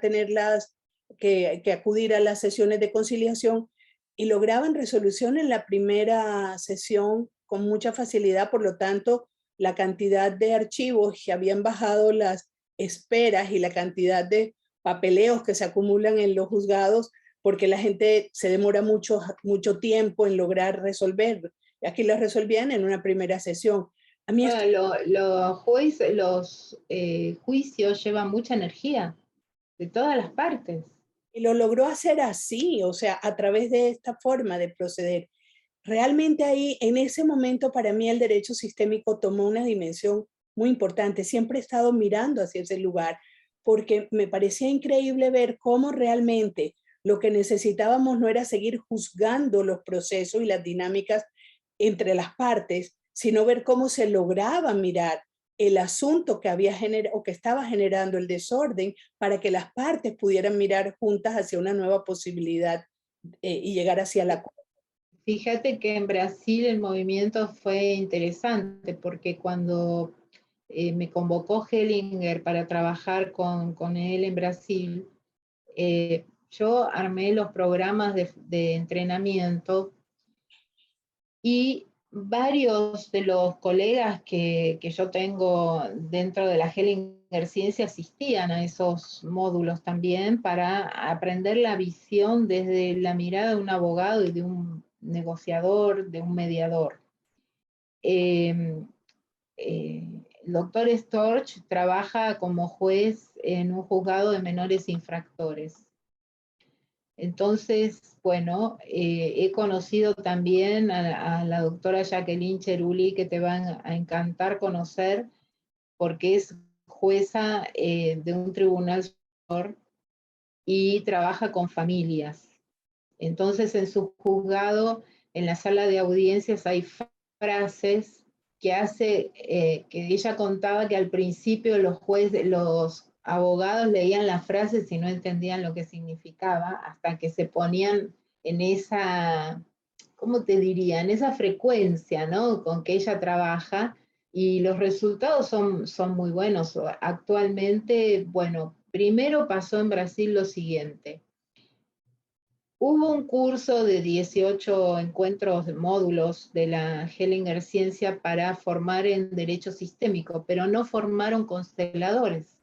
que acudir a las sesiones de conciliación y lograban resolución en la primera sesión con mucha facilidad, por lo tanto, la cantidad de archivos que habían bajado las esperas y la cantidad de papeleos que se acumulan en los juzgados, porque la gente se demora mucho tiempo en lograr resolver. Aquí lo resolvían en una primera sesión. A mí Bueno, los juicios llevan mucha energía de todas las partes. y lo logró hacer así, o sea, a través de esta forma de proceder. Realmente ahí, en ese momento, para mí el derecho sistémico tomó una dimensión muy importante. Siempre he estado mirando hacia ese lugar porque me parecía increíble ver cómo realmente lo que necesitábamos no era seguir juzgando los procesos y las dinámicas entre las partes, sino ver cómo se lograba mirar el asunto que había generado o que estaba generando el desorden para que las partes pudieran mirar juntas hacia una nueva posibilidad y llegar hacia la. Fíjate que en Brasil el movimiento fue interesante porque cuando me convocó Hellinger para trabajar con él en Brasil, yo armé los programas de entrenamiento y varios de los colegas que yo tengo dentro de la Hellinger Ciencia asistían a esos módulos también para aprender la visión desde la mirada de un abogado y de un negociador, de un mediador. El doctor Storch trabaja como juez en un juzgado de menores infractores. Entonces, bueno, he conocido también a la doctora Jacqueline Cheruli, que te van a encantar conocer, porque es jueza de un tribunal superior y trabaja con familias. Entonces, en su juzgado, en la sala de audiencias, hay frases que ella contaba que al principio los abogados leían las frases y no entendían lo que significaba, hasta que se ponían en esa, ¿cómo te diría? En esa frecuencia, ¿no? Con que ella trabaja, y los resultados son muy buenos. Actualmente, bueno, primero pasó en Brasil lo siguiente. Hubo un curso de 18 encuentros, módulos de la Hellinger Ciencia para formar en derecho sistémico, pero no formaron consteladores.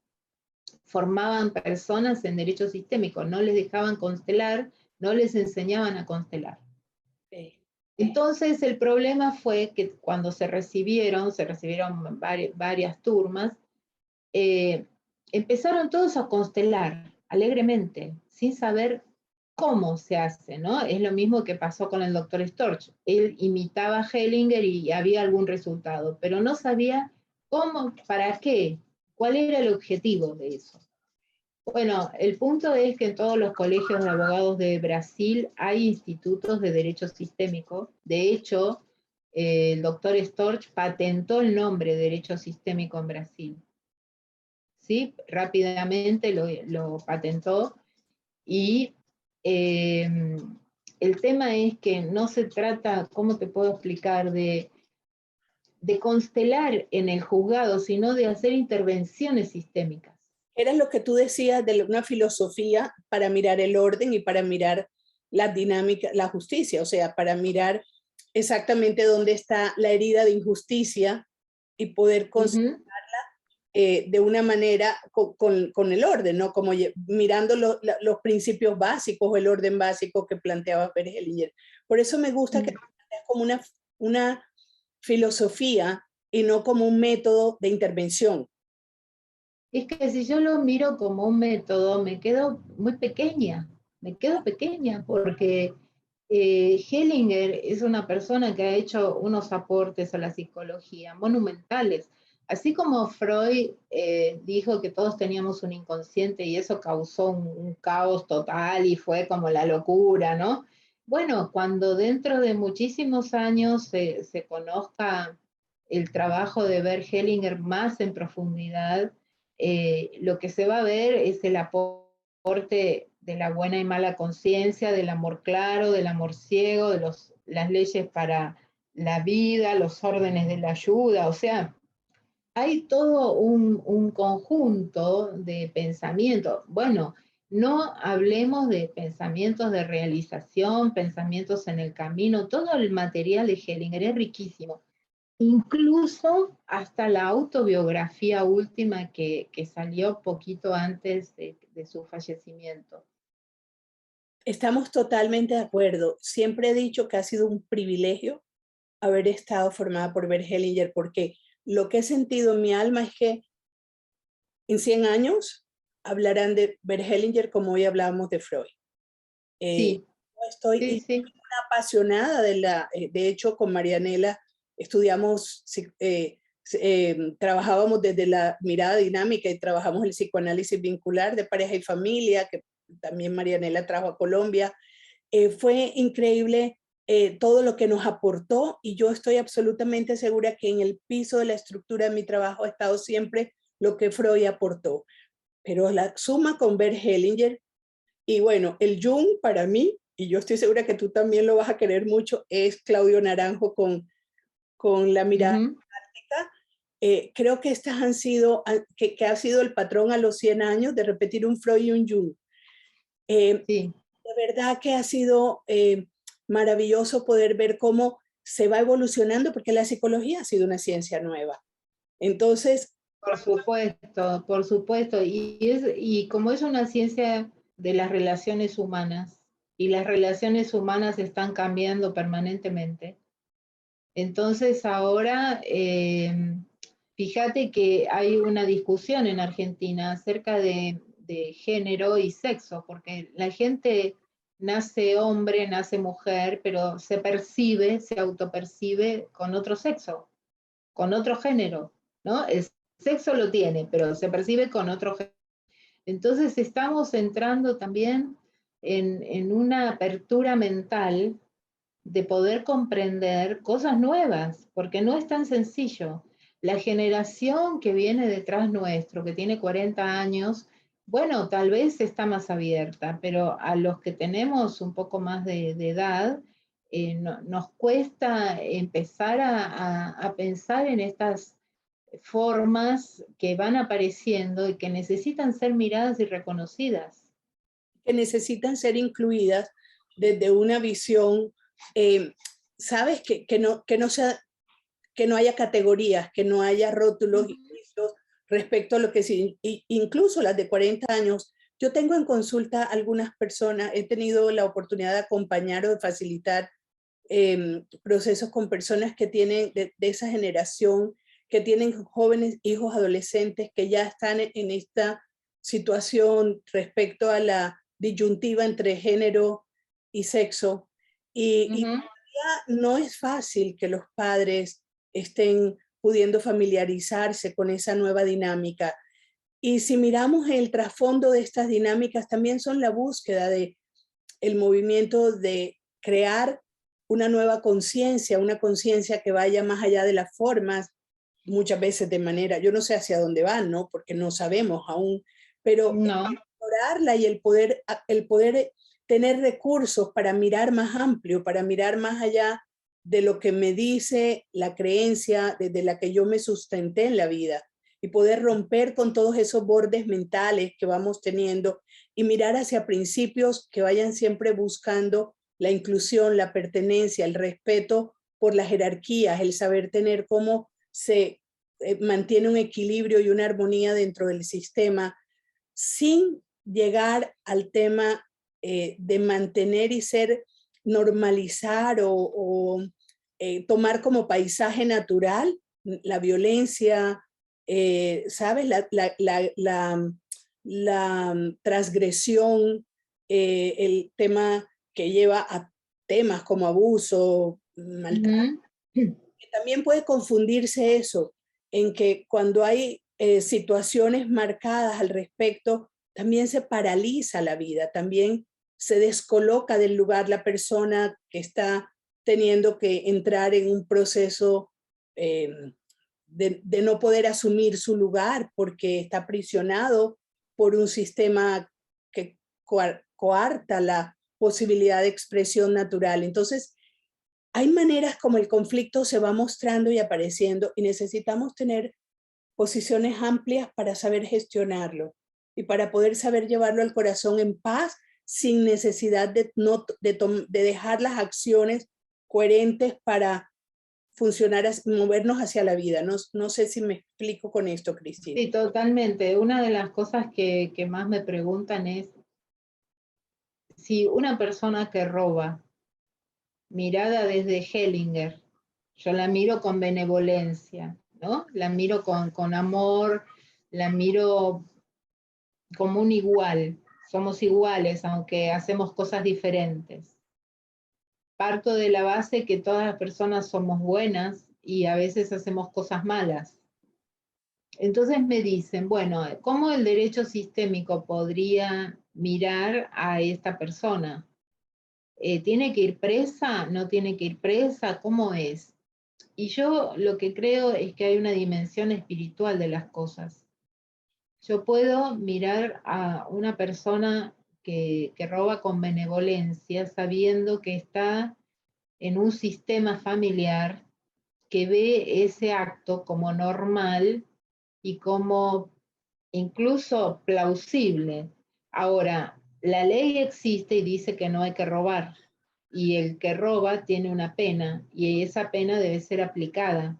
Formaban personas en derecho sistémico, no les dejaban constelar, no les enseñaban a constelar. Entonces el problema fue que cuando se recibieron varias turmas, empezaron todos a constelar alegremente, sin saber cómo se hace, ¿no? Es lo mismo que pasó con el doctor Storch. Él imitaba a Hellinger y había algún resultado, pero no sabía cómo, para qué, cuál era el objetivo de eso. Bueno, el punto es que en todos los colegios de abogados de Brasil hay institutos de derecho sistémico. De hecho, el doctor Storch patentó el nombre derecho sistémico en Brasil. ¿Sí? Rápidamente lo patentó y el tema es que no se trata, ¿cómo te puedo explicar?, de constelar en el juzgado, sino de hacer intervenciones sistémicas. Era lo que tú decías de una filosofía para mirar el orden y para mirar la dinámica, la justicia, o sea, para mirar exactamente dónde está la herida de injusticia y poder considerarla de una manera con el orden, ¿no? Como mirando los principios básicos o el orden básico que planteaba Bert Hellinger. Por eso me gusta que sea como una filosofía y no como un método de intervención. Es que si yo lo miro como un método, me quedo muy pequeña, porque Hellinger es una persona que ha hecho unos aportes a la psicología monumentales. Así como Freud dijo que todos teníamos un inconsciente y eso causó un caos total y fue como la locura, ¿no? Bueno, cuando dentro de muchísimos años se conozca el trabajo de Bert Hellinger más en profundidad, lo que se va a ver es el aporte de la buena y mala conciencia, del amor claro, del amor ciego, de las leyes para la vida, los órdenes de la ayuda, o sea, hay todo un conjunto de pensamientos. Bueno, no hablemos de pensamientos de realización, pensamientos en el camino, todo el material de Hellinger es riquísimo. Incluso hasta la autobiografía última que salió poquito antes de su fallecimiento. Estamos totalmente de acuerdo. Siempre he dicho que ha sido un privilegio haber estado formada por Bert Hellinger, porque lo que he sentido en mi alma es que en 100 años hablarán de Bert Hellinger como hoy hablábamos de Freud. Sí, sí, Estoy sí. apasionada de hecho con Marianela estudiamos, trabajábamos desde la mirada dinámica y trabajamos el psicoanálisis vincular de pareja y familia, que también Marianela trajo a Colombia. Fue increíble todo lo que nos aportó y yo estoy absolutamente segura que en el piso de la estructura de mi trabajo ha estado siempre lo que Freud aportó. Pero la suma con Bert Hellinger y bueno, el Jung para mí, y yo estoy segura que tú también lo vas a querer mucho, es Claudio Naranjo con la mirada práctica. Creo que estas han sido, que ha sido el patrón a los 100 años de repetir un Freud y un Jung. Sí. De verdad que ha sido maravilloso poder ver cómo se va evolucionando, porque la psicología ha sido una ciencia nueva. Entonces, Por supuesto, y como es una ciencia de las relaciones humanas, y las relaciones humanas están cambiando permanentemente, entonces ahora fíjate que hay una discusión en Argentina acerca de género y sexo, porque la gente nace hombre, nace mujer, pero se percibe, se autopercibe con otro sexo, con otro género, ¿no? El sexo lo tiene, pero se percibe con otro género. Entonces estamos entrando también en una apertura mental de poder comprender cosas nuevas, porque no es tan sencillo. La generación que viene detrás nuestro, que tiene 40 años, bueno, tal vez está más abierta, pero a los que tenemos un poco más de edad, nos cuesta empezar a pensar en estas formas que van apareciendo y que necesitan ser miradas y reconocidas. que necesitan ser incluidas desde una visión, sabes, que no haya categorías, que no haya rótulos y juicios respecto a lo que sí, incluso las de 40 años. Yo tengo en consulta algunas personas, he tenido la oportunidad de acompañar o de facilitar procesos con personas que tienen de esa generación, que tienen jóvenes hijos adolescentes que ya están en esta situación respecto a la disyuntiva entre género y sexo. Y no es fácil que los padres estén pudiendo familiarizarse con esa nueva dinámica. Y si miramos el trasfondo de estas dinámicas, también son la búsqueda de el movimiento de crear una nueva conciencia, una conciencia que vaya más allá de las formas, muchas veces de manera, yo no sé hacia dónde van, ¿no? Porque no sabemos aún, pero No. explorarla y el poder tener recursos para mirar más amplio, para mirar más allá de lo que me dice la creencia desde la que yo me sustenté en la vida y poder romper con todos esos bordes mentales que vamos teniendo y mirar hacia principios que vayan siempre buscando la inclusión, la pertenencia, el respeto por las jerarquías, el saber tener cómo se mantiene un equilibrio y una armonía dentro del sistema sin llegar al tema de mantener y normalizar o tomar como paisaje natural la violencia, ¿sabes? La transgresión, el tema que lleva a temas como abuso, maltrato. También puede confundirse eso, en que cuando hay situaciones marcadas al respecto, también se paraliza la vida, también se descoloca del lugar la persona que está teniendo que entrar en un proceso de no poder asumir su lugar porque está aprisionado por un sistema que coarta la posibilidad de expresión natural. Entonces, hay maneras como el conflicto se va mostrando y apareciendo y necesitamos tener posiciones amplias para saber gestionarlo y para poder saber llevarlo al corazón en paz sin necesidad de dejar las acciones coherentes para funcionar, movernos hacia la vida. No sé si me explico con esto, Cristina. Sí, totalmente. Una de las cosas que más me preguntan es si una persona que roba, mirada desde Hellinger, yo la miro con benevolencia, ¿no? La miro con amor, la miro como un igual. Somos iguales, aunque hacemos cosas diferentes. Parto de la base que todas las personas somos buenas y a veces hacemos cosas malas. Entonces me dicen, bueno, ¿cómo el derecho sistémico podría mirar a esta persona? ¿Tiene que ir presa? ¿No tiene que ir presa? ¿Cómo es? Y yo lo que creo es que hay una dimensión espiritual de las cosas. Yo puedo mirar a una persona que roba con benevolencia, sabiendo que está en un sistema familiar que ve ese acto como normal y como incluso plausible. Ahora, la ley existe y dice que no hay que robar, y el que roba tiene una pena, y esa pena debe ser aplicada.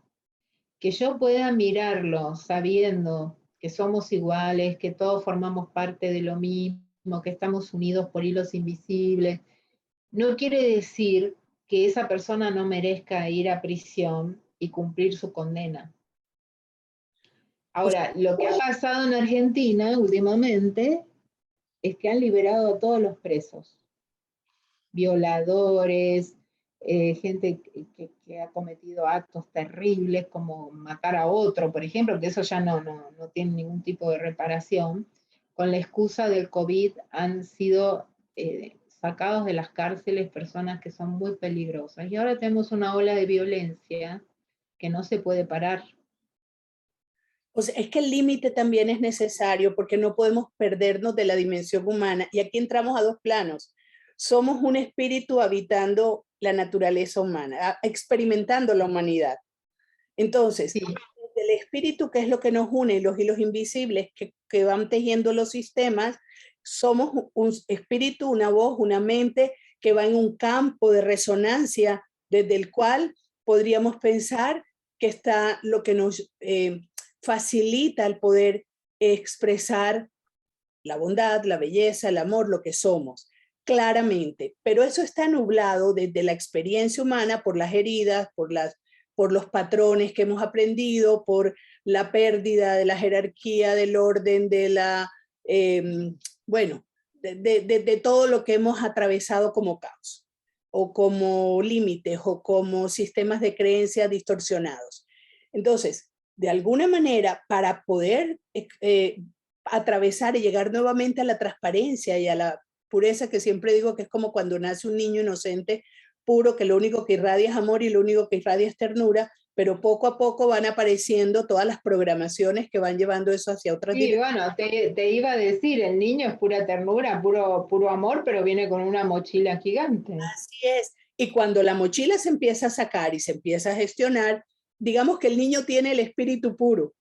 Que yo pueda mirarlo sabiendo que somos iguales, que todos formamos parte de lo mismo, que estamos unidos por hilos invisibles, no quiere decir que esa persona no merezca ir a prisión y cumplir su condena. Ahora, lo que ha pasado en Argentina últimamente es que han liberado a todos los presos, violadores, gente que ha cometido actos terribles como matar a otro, por ejemplo, que eso ya no tiene ningún tipo de reparación. Con la excusa del COVID han sido sacados de las cárceles personas que son muy peligrosas. Y ahora tenemos una ola de violencia que no se puede parar. O sea, es que el límite también es necesario porque no podemos perdernos de la dimensión humana. Y aquí entramos a dos planos. Somos un espíritu habitando la naturaleza humana, experimentando la humanidad. Entonces, Sí. el espíritu, que es lo que nos une, los hilos invisibles que van tejiendo los sistemas, somos un espíritu, una voz, una mente que va en un campo de resonancia desde el cual podríamos pensar que está lo que nos facilita el poder expresar la bondad, la belleza, el amor, lo que somos, claramente. Pero eso está nublado desde la experiencia humana por las heridas, por los patrones que hemos aprendido, por la pérdida de la jerarquía, del orden, de la, bueno, de todo lo que hemos atravesado como caos, o como límites, o como sistemas de creencia distorsionados. Entonces, de alguna manera, para poder atravesar y llegar nuevamente a la transparencia y a la pureza, que siempre digo que es como cuando nace un niño inocente, puro, que lo único que irradia es amor y lo único que irradia es ternura, pero poco a poco van apareciendo todas las programaciones que van llevando eso hacia otras direcciones. Bueno, te iba a decir, el niño es pura ternura, puro amor, pero viene con una mochila gigante. Así es. Y cuando la mochila se empieza a sacar y se empieza a gestionar, digamos que el niño tiene el espíritu puro,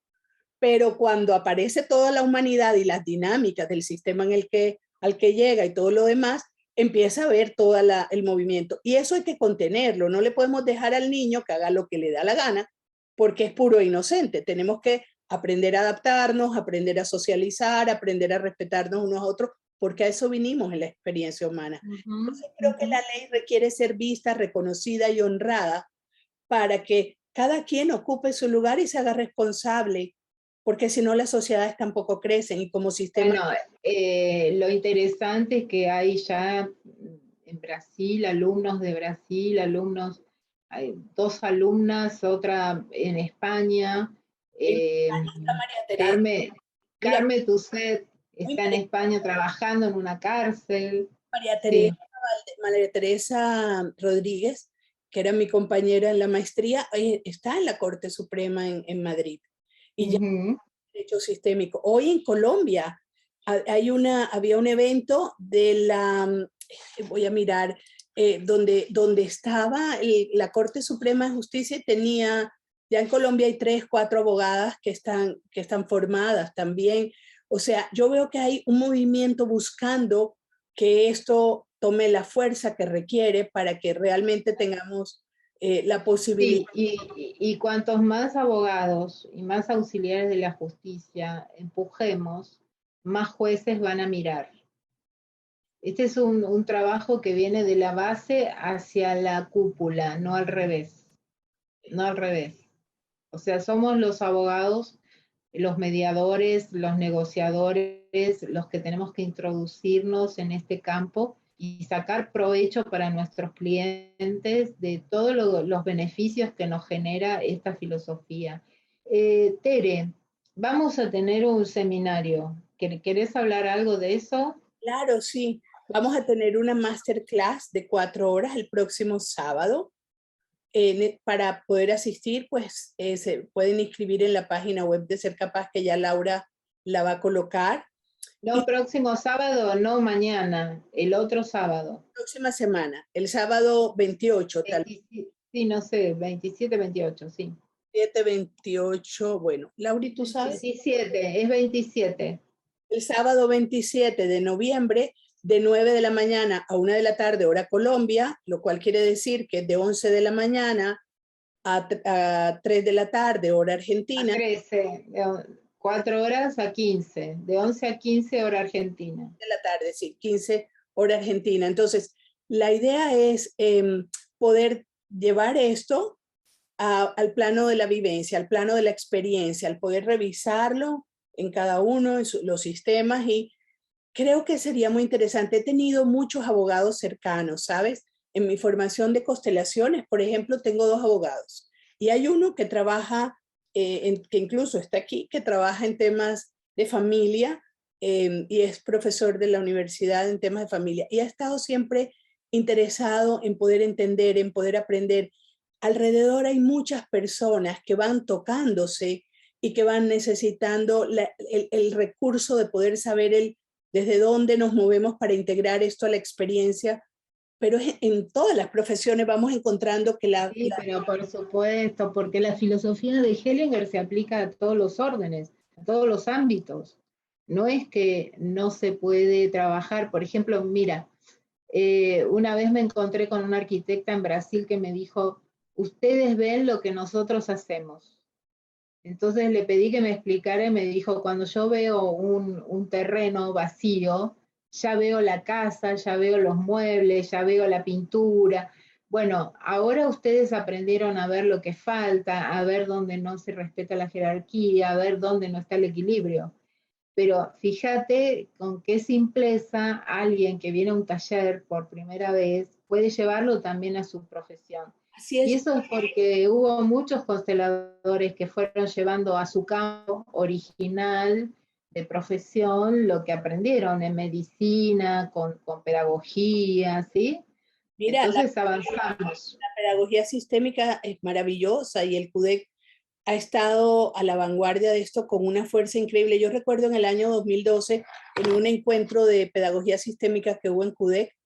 pero cuando aparece toda la humanidad y las dinámicas del sistema al que llega y todo lo demás, empieza a ver todo el movimiento. Y eso hay que contenerlo, no le podemos dejar al niño que haga lo que le da la gana, porque es puro e inocente. Tenemos que aprender a adaptarnos, aprender a socializar, aprender a respetarnos unos a otros, porque a eso vinimos en la experiencia humana. Entonces creo que la ley requiere ser vista, reconocida y honrada para que cada quien ocupe su lugar y se haga responsable, porque si no las sociedades tampoco crecen y como sistema... Bueno, lo interesante es que hay ya en Brasil, alumnos de Brasil, hay 2 alumnas, otra en España, María Teresa. Carmen Tuset Mira, está en España trabajando en una cárcel. María Sí. Teresa, María Teresa Rodríguez que era mi compañera en la maestría, está en la Corte Suprema en Madrid. Y ya derecho sistémico. Hoy en Colombia había un evento de voy a mirar, donde estaba la Corte Suprema de Justicia y tenía, ya en Colombia hay 3, 4 abogadas que están formadas también. O sea, yo veo que hay un movimiento buscando que esto tome la fuerza que requiere para que realmente tengamos la posibilidad. Sí, y cuantos más abogados y más auxiliares de la justicia empujemos, más jueces van a mirar. Este es un trabajo que viene de la base hacia la cúpula, no al revés. No al revés. O sea, somos los abogados, los mediadores, los negociadores, los que tenemos que introducirnos en este campo y sacar provecho para nuestros clientes de todos los beneficios que nos genera esta filosofía. Tere, vamos a tener un seminario. ¿Querés hablar algo de eso? Claro, sí. Vamos a tener una masterclass de 4 horas el próximo sábado. Para poder asistir, pues se pueden inscribir en la página web de Ser Capaz, que ya Laura la va a colocar. No, próximo sábado, no mañana, el otro sábado. Próxima semana, el sábado 28, tal vez. Sí, no sé, 27, 28, sí. 7, 28, bueno, Laura, ¿tú sabes? 27, es 27. El sábado 27 de noviembre, de 9 de la mañana a 1 de la tarde, hora Colombia, lo cual quiere decir que de 11 de la mañana a 3 de la tarde, hora Argentina. A 13, 4 horas a 15, de 11 a 15 hora Argentina. De la tarde, sí, 15 hora Argentina. Entonces, la idea es poder llevar esto al plano de la vivencia, al plano de la experiencia, al poder revisarlo en cada uno, en los sistemas, y creo que sería muy interesante. He tenido muchos abogados cercanos, ¿sabes? En mi formación de constelaciones, por ejemplo, tengo 2 abogados y hay uno que trabaja, que incluso está aquí, que trabaja en temas de familia y es profesor de la universidad en temas de familia y ha estado siempre interesado en poder entender, en poder aprender. Alrededor hay muchas personas que van tocándose y que van necesitando el recurso de poder saber desde dónde nos movemos para integrar esto a la experiencia, pero en todas las profesiones vamos encontrando que Sí, pero por supuesto, porque la filosofía de Hellinger se aplica a todos los órdenes, a todos los ámbitos. No es que no se puede trabajar, por ejemplo, mira, una vez me encontré con una arquitecta en Brasil que me dijo, ustedes ven lo que nosotros hacemos. Entonces le pedí que me explicara y me dijo, cuando yo veo un terreno vacío, ya veo la casa, ya veo los muebles, ya veo la pintura. Bueno, ahora ustedes aprendieron a ver lo que falta, a ver dónde no se respeta la jerarquía, a ver dónde no está el equilibrio. Pero fíjate con qué simpleza alguien que viene a un taller por primera vez puede llevarlo también a su profesión. así es. Y eso es porque hubo muchos consteladores que fueron llevando a su campo original de profesión lo que aprendieron en medicina, con pedagogía, ¿sí? Mira, Entonces avanzamos. la pedagogía sistémica es maravillosa y el CUDEC ha estado a la vanguardia de esto con una fuerza increíble. Yo recuerdo en el año 2012, en un encuentro de pedagogía sistémica que hubo en CUDEC,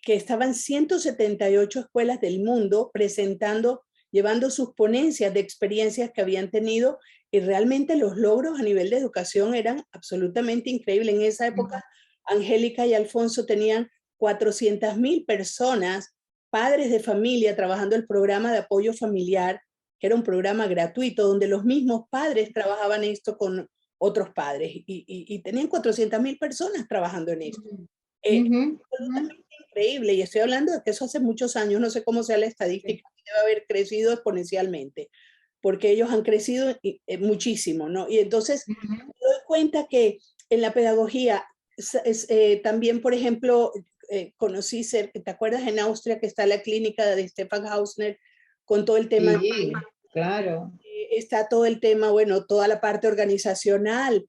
que estaban 178 escuelas del mundo presentando, llevando sus ponencias de experiencias que habían tenido y realmente los logros a nivel de educación eran absolutamente increíbles. En esa época, Angélica y Alfonso tenían 400.000 personas, padres de familia, trabajando el programa de apoyo familiar, que era un programa gratuito donde los mismos padres trabajaban esto con otros padres y tenían 400.000 personas trabajando en esto. Absolutamente increíble, y estoy hablando de que eso hace muchos años, no sé cómo sea la estadística, debe haber crecido exponencialmente, porque ellos han crecido muchísimo, ¿no? Y entonces me doy cuenta que en la pedagogía, también, por ejemplo, conocí, ¿te acuerdas en Austria que está la clínica de Stefan Hausner con todo el tema? Sí, claro. Está todo el tema, bueno, toda la parte organizacional,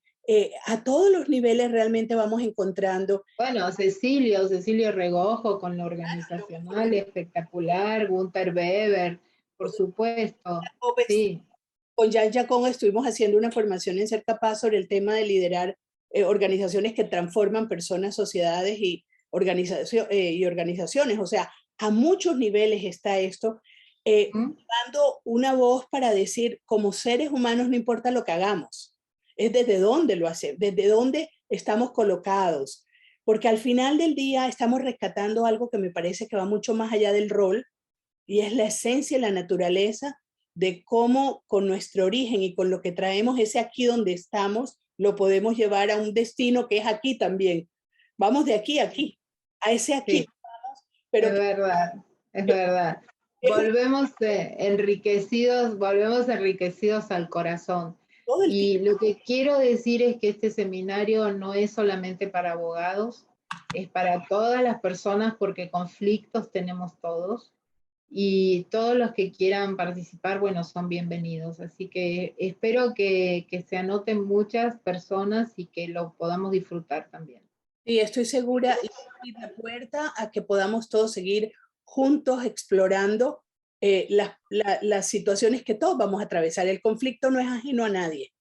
a todos los niveles realmente vamos encontrando. Bueno, Cecilio Regojo con lo organizacional, espectacular, Gunther Weber, por supuesto, sí. Con Jan Chacón estuvimos haciendo una formación en Ser Capaz sobre el tema de liderar organizaciones que transforman personas, sociedades y organizaciones. O sea, a muchos niveles está esto, dando una voz para decir, como seres humanos no importa lo que hagamos, es desde dónde lo hacemos, desde dónde estamos colocados. Porque al final del día estamos rescatando algo que me parece que va mucho más allá del rol, y es la esencia y la naturaleza de cómo con nuestro origen y con lo que traemos ese aquí donde estamos, lo podemos llevar a un destino que es aquí también. Vamos de aquí a aquí, a ese aquí. Sí, pero es verdad, es verdad. Volvemos enriquecidos al corazón. Y lo que quiero decir es que este seminario no es solamente para abogados, es para todas las personas porque conflictos tenemos todos. Y todos los que quieran participar, bueno, son bienvenidos. Así que espero que se anoten muchas personas y que lo podamos disfrutar también. Y estoy segura y la puerta a que podamos todos seguir juntos explorando las situaciones que todos vamos a atravesar. El conflicto no es ajeno a nadie.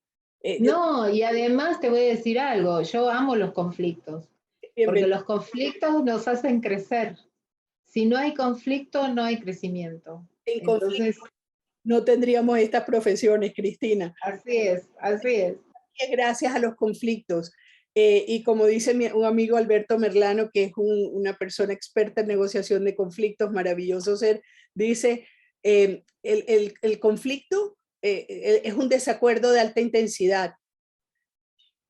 No, y además te voy a decir algo, yo amo los conflictos, porque los conflictos nos hacen crecer. Si no hay conflicto, no hay crecimiento. Entonces, no tendríamos estas profesiones, Cristina. Así es, así es. Gracias a los conflictos. Y como dice un amigo Alberto Merlano, que es una persona experta en negociación de conflictos, maravilloso ser, dice, el conflicto es un desacuerdo de alta intensidad.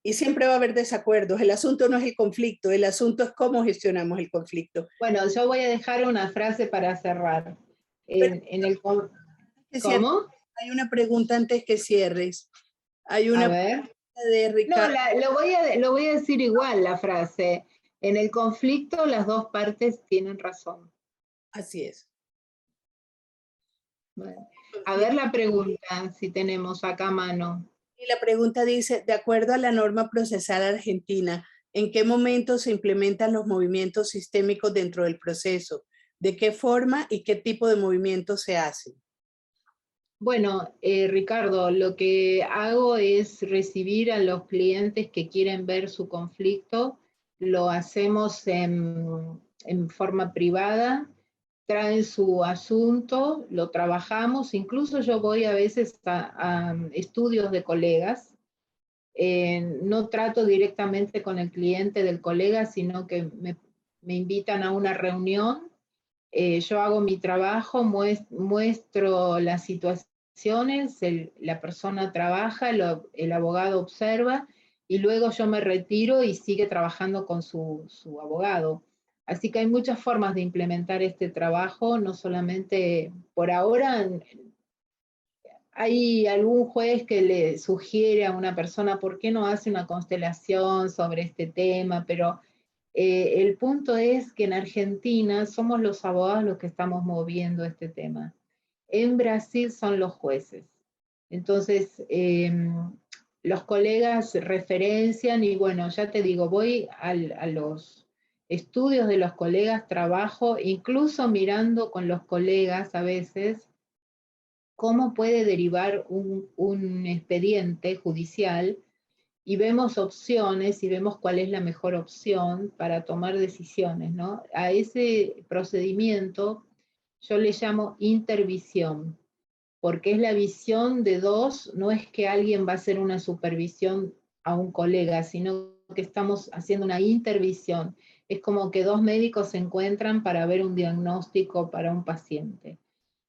Y siempre va a haber desacuerdos. El asunto no es el conflicto, el asunto es cómo gestionamos el conflicto. Bueno, yo voy a dejar una frase para cerrar. ¿Cómo? Hay una pregunta antes que cierres. Hay una pregunta de Ricardo. No, lo voy a decir igual la frase. En el conflicto las dos partes tienen razón. Así es. Bueno, a ver la pregunta, si tenemos acá a mano. Y la pregunta dice, de acuerdo a la norma procesal argentina, ¿en qué momento se implementan los movimientos sistémicos dentro del proceso? ¿De qué forma y qué tipo de movimientos se hacen? Bueno, Ricardo, lo que hago es recibir a los clientes que quieren ver su conflicto, lo hacemos en forma privada, traen su asunto, lo trabajamos, incluso yo voy a veces a estudios de colegas, no trato directamente con el cliente del colega, sino que me invitan a una reunión, yo hago mi trabajo, muestro las situaciones, la persona trabaja, el abogado observa, y luego yo me retiro y sigue trabajando con su abogado. Así que hay muchas formas de implementar este trabajo, no solamente por ahora. Hay algún juez que le sugiere a una persona por qué no hace una constelación sobre este tema, pero el punto es que en Argentina somos los abogados los que estamos moviendo este tema. En Brasil son los jueces. Entonces, los colegas referencian y bueno, ya te digo, voy a los estudios de los colegas, trabajo, incluso mirando con los colegas a veces cómo puede derivar un expediente judicial y vemos opciones y vemos cuál es la mejor opción para tomar decisiones, ¿no? A ese procedimiento yo le llamo intervisión, porque es la visión de dos, no es que alguien va a hacer una supervisión a un colega, sino que estamos haciendo una intervisión. Es como que dos médicos se encuentran para ver un diagnóstico para un paciente.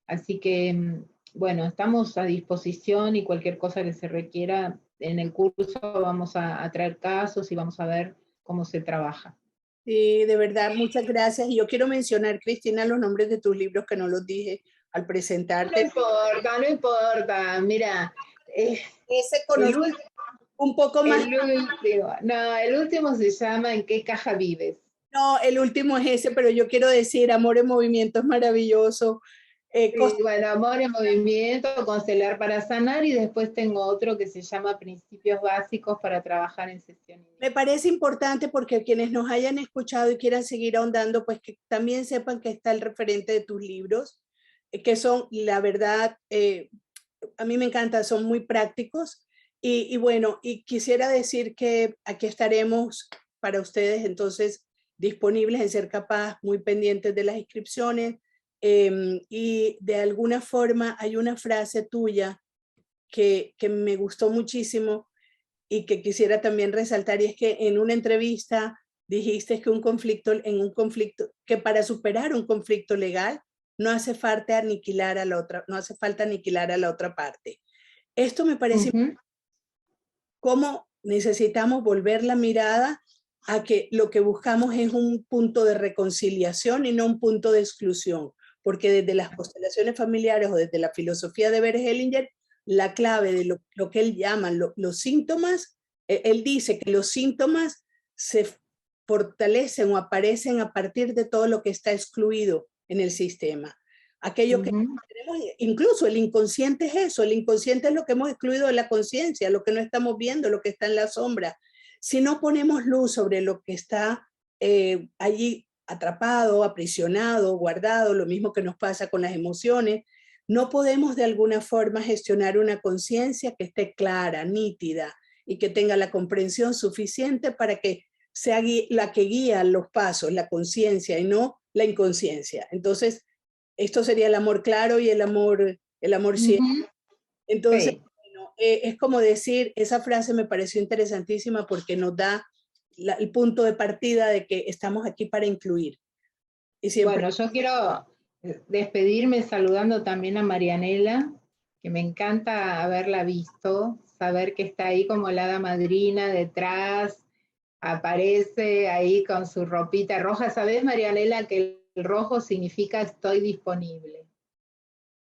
Así que, bueno, estamos a disposición y cualquier cosa que se requiera en el curso vamos a traer casos y vamos a ver cómo se trabaja. Sí, de verdad, muchas gracias. Y yo quiero mencionar, Cristina, los nombres de tus libros que no los dije al presentarte. No importa. Mira, ese conozco un poco más. El último se llama ¿En qué caja vives? No, el último es ese, pero yo quiero decir, Amor en Movimiento es maravilloso. Bueno, Amor en Movimiento, Constelar para Sanar, y después tengo otro que se llama Principios Básicos para Trabajar en Sesión. Me parece importante porque quienes nos hayan escuchado y quieran seguir ahondando, pues que también sepan que está el referente de tus libros, que son, la verdad, a mí me encanta, son muy prácticos. Y bueno, y quisiera decir que aquí estaremos para ustedes entonces disponibles en Ser Capaz, muy pendientes de las inscripciones. Y de alguna forma hay una frase tuya que me gustó muchísimo y que quisiera también resaltar, y es que en una entrevista dijiste que que para superar un conflicto legal no hace falta aniquilar a la otra, no hace falta aniquilar a la otra parte. Esto me parece cómo necesitamos volver la mirada a que lo que buscamos es un punto de reconciliación y no un punto de exclusión, porque desde las constelaciones familiares o desde la filosofía de Bert Hellinger, la clave de lo que él llama los síntomas, él dice que los síntomas se fortalecen o aparecen a partir de todo lo que está excluido en el sistema. Aquello que tenemos, incluso el inconsciente es eso, el inconsciente es lo que hemos excluido de la conciencia, lo que no estamos viendo, lo que está en la sombra. Si no ponemos luz sobre lo que está allí atrapado, aprisionado, guardado, lo mismo que nos pasa con las emociones, no podemos de alguna forma gestionar una conciencia que esté clara, nítida y que tenga la comprensión suficiente para que sea la que guía los pasos, la conciencia y no la inconsciencia. Entonces, esto sería el amor claro y el amor ciego. Entonces, Sí. bueno, es como decir, esa frase me pareció interesantísima porque nos da el punto de partida de que estamos aquí para incluir. Y siempre... Bueno, yo quiero despedirme saludando también a Marianela, que me encanta haberla visto, saber que está ahí como la hada madrina detrás, aparece ahí con su ropita roja. ¿Sabés, Marianela, que el rojo significa estoy disponible?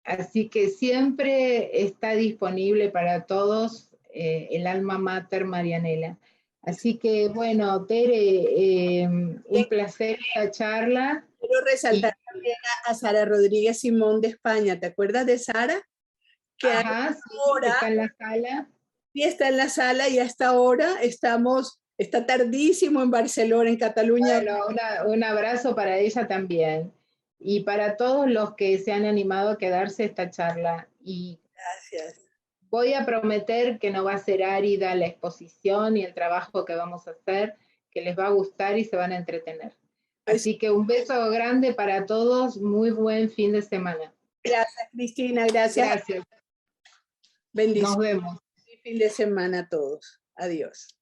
Así que siempre está disponible para todos el alma mater Marianela. Así que bueno, Tere, un placer esta charla. Quiero resaltar también a Sara Rodríguez Simón de España. ¿Te acuerdas de Sara? Que Ajá, sí, ahora está en la sala. sí está en la sala y hasta ahora está tardísimo en Barcelona, en Cataluña. Bueno, un abrazo para ella también. Y para todos los que se han animado a quedarse esta charla. Y Gracias. voy a prometer que no va a ser árida la exposición y el trabajo que vamos a hacer, que les va a gustar y se van a entretener. Así que un beso grande para todos, muy buen fin de semana. Gracias, Cristina, gracias. Gracias. Bendiciones. Nos vemos. Fin de semana a todos. Adiós.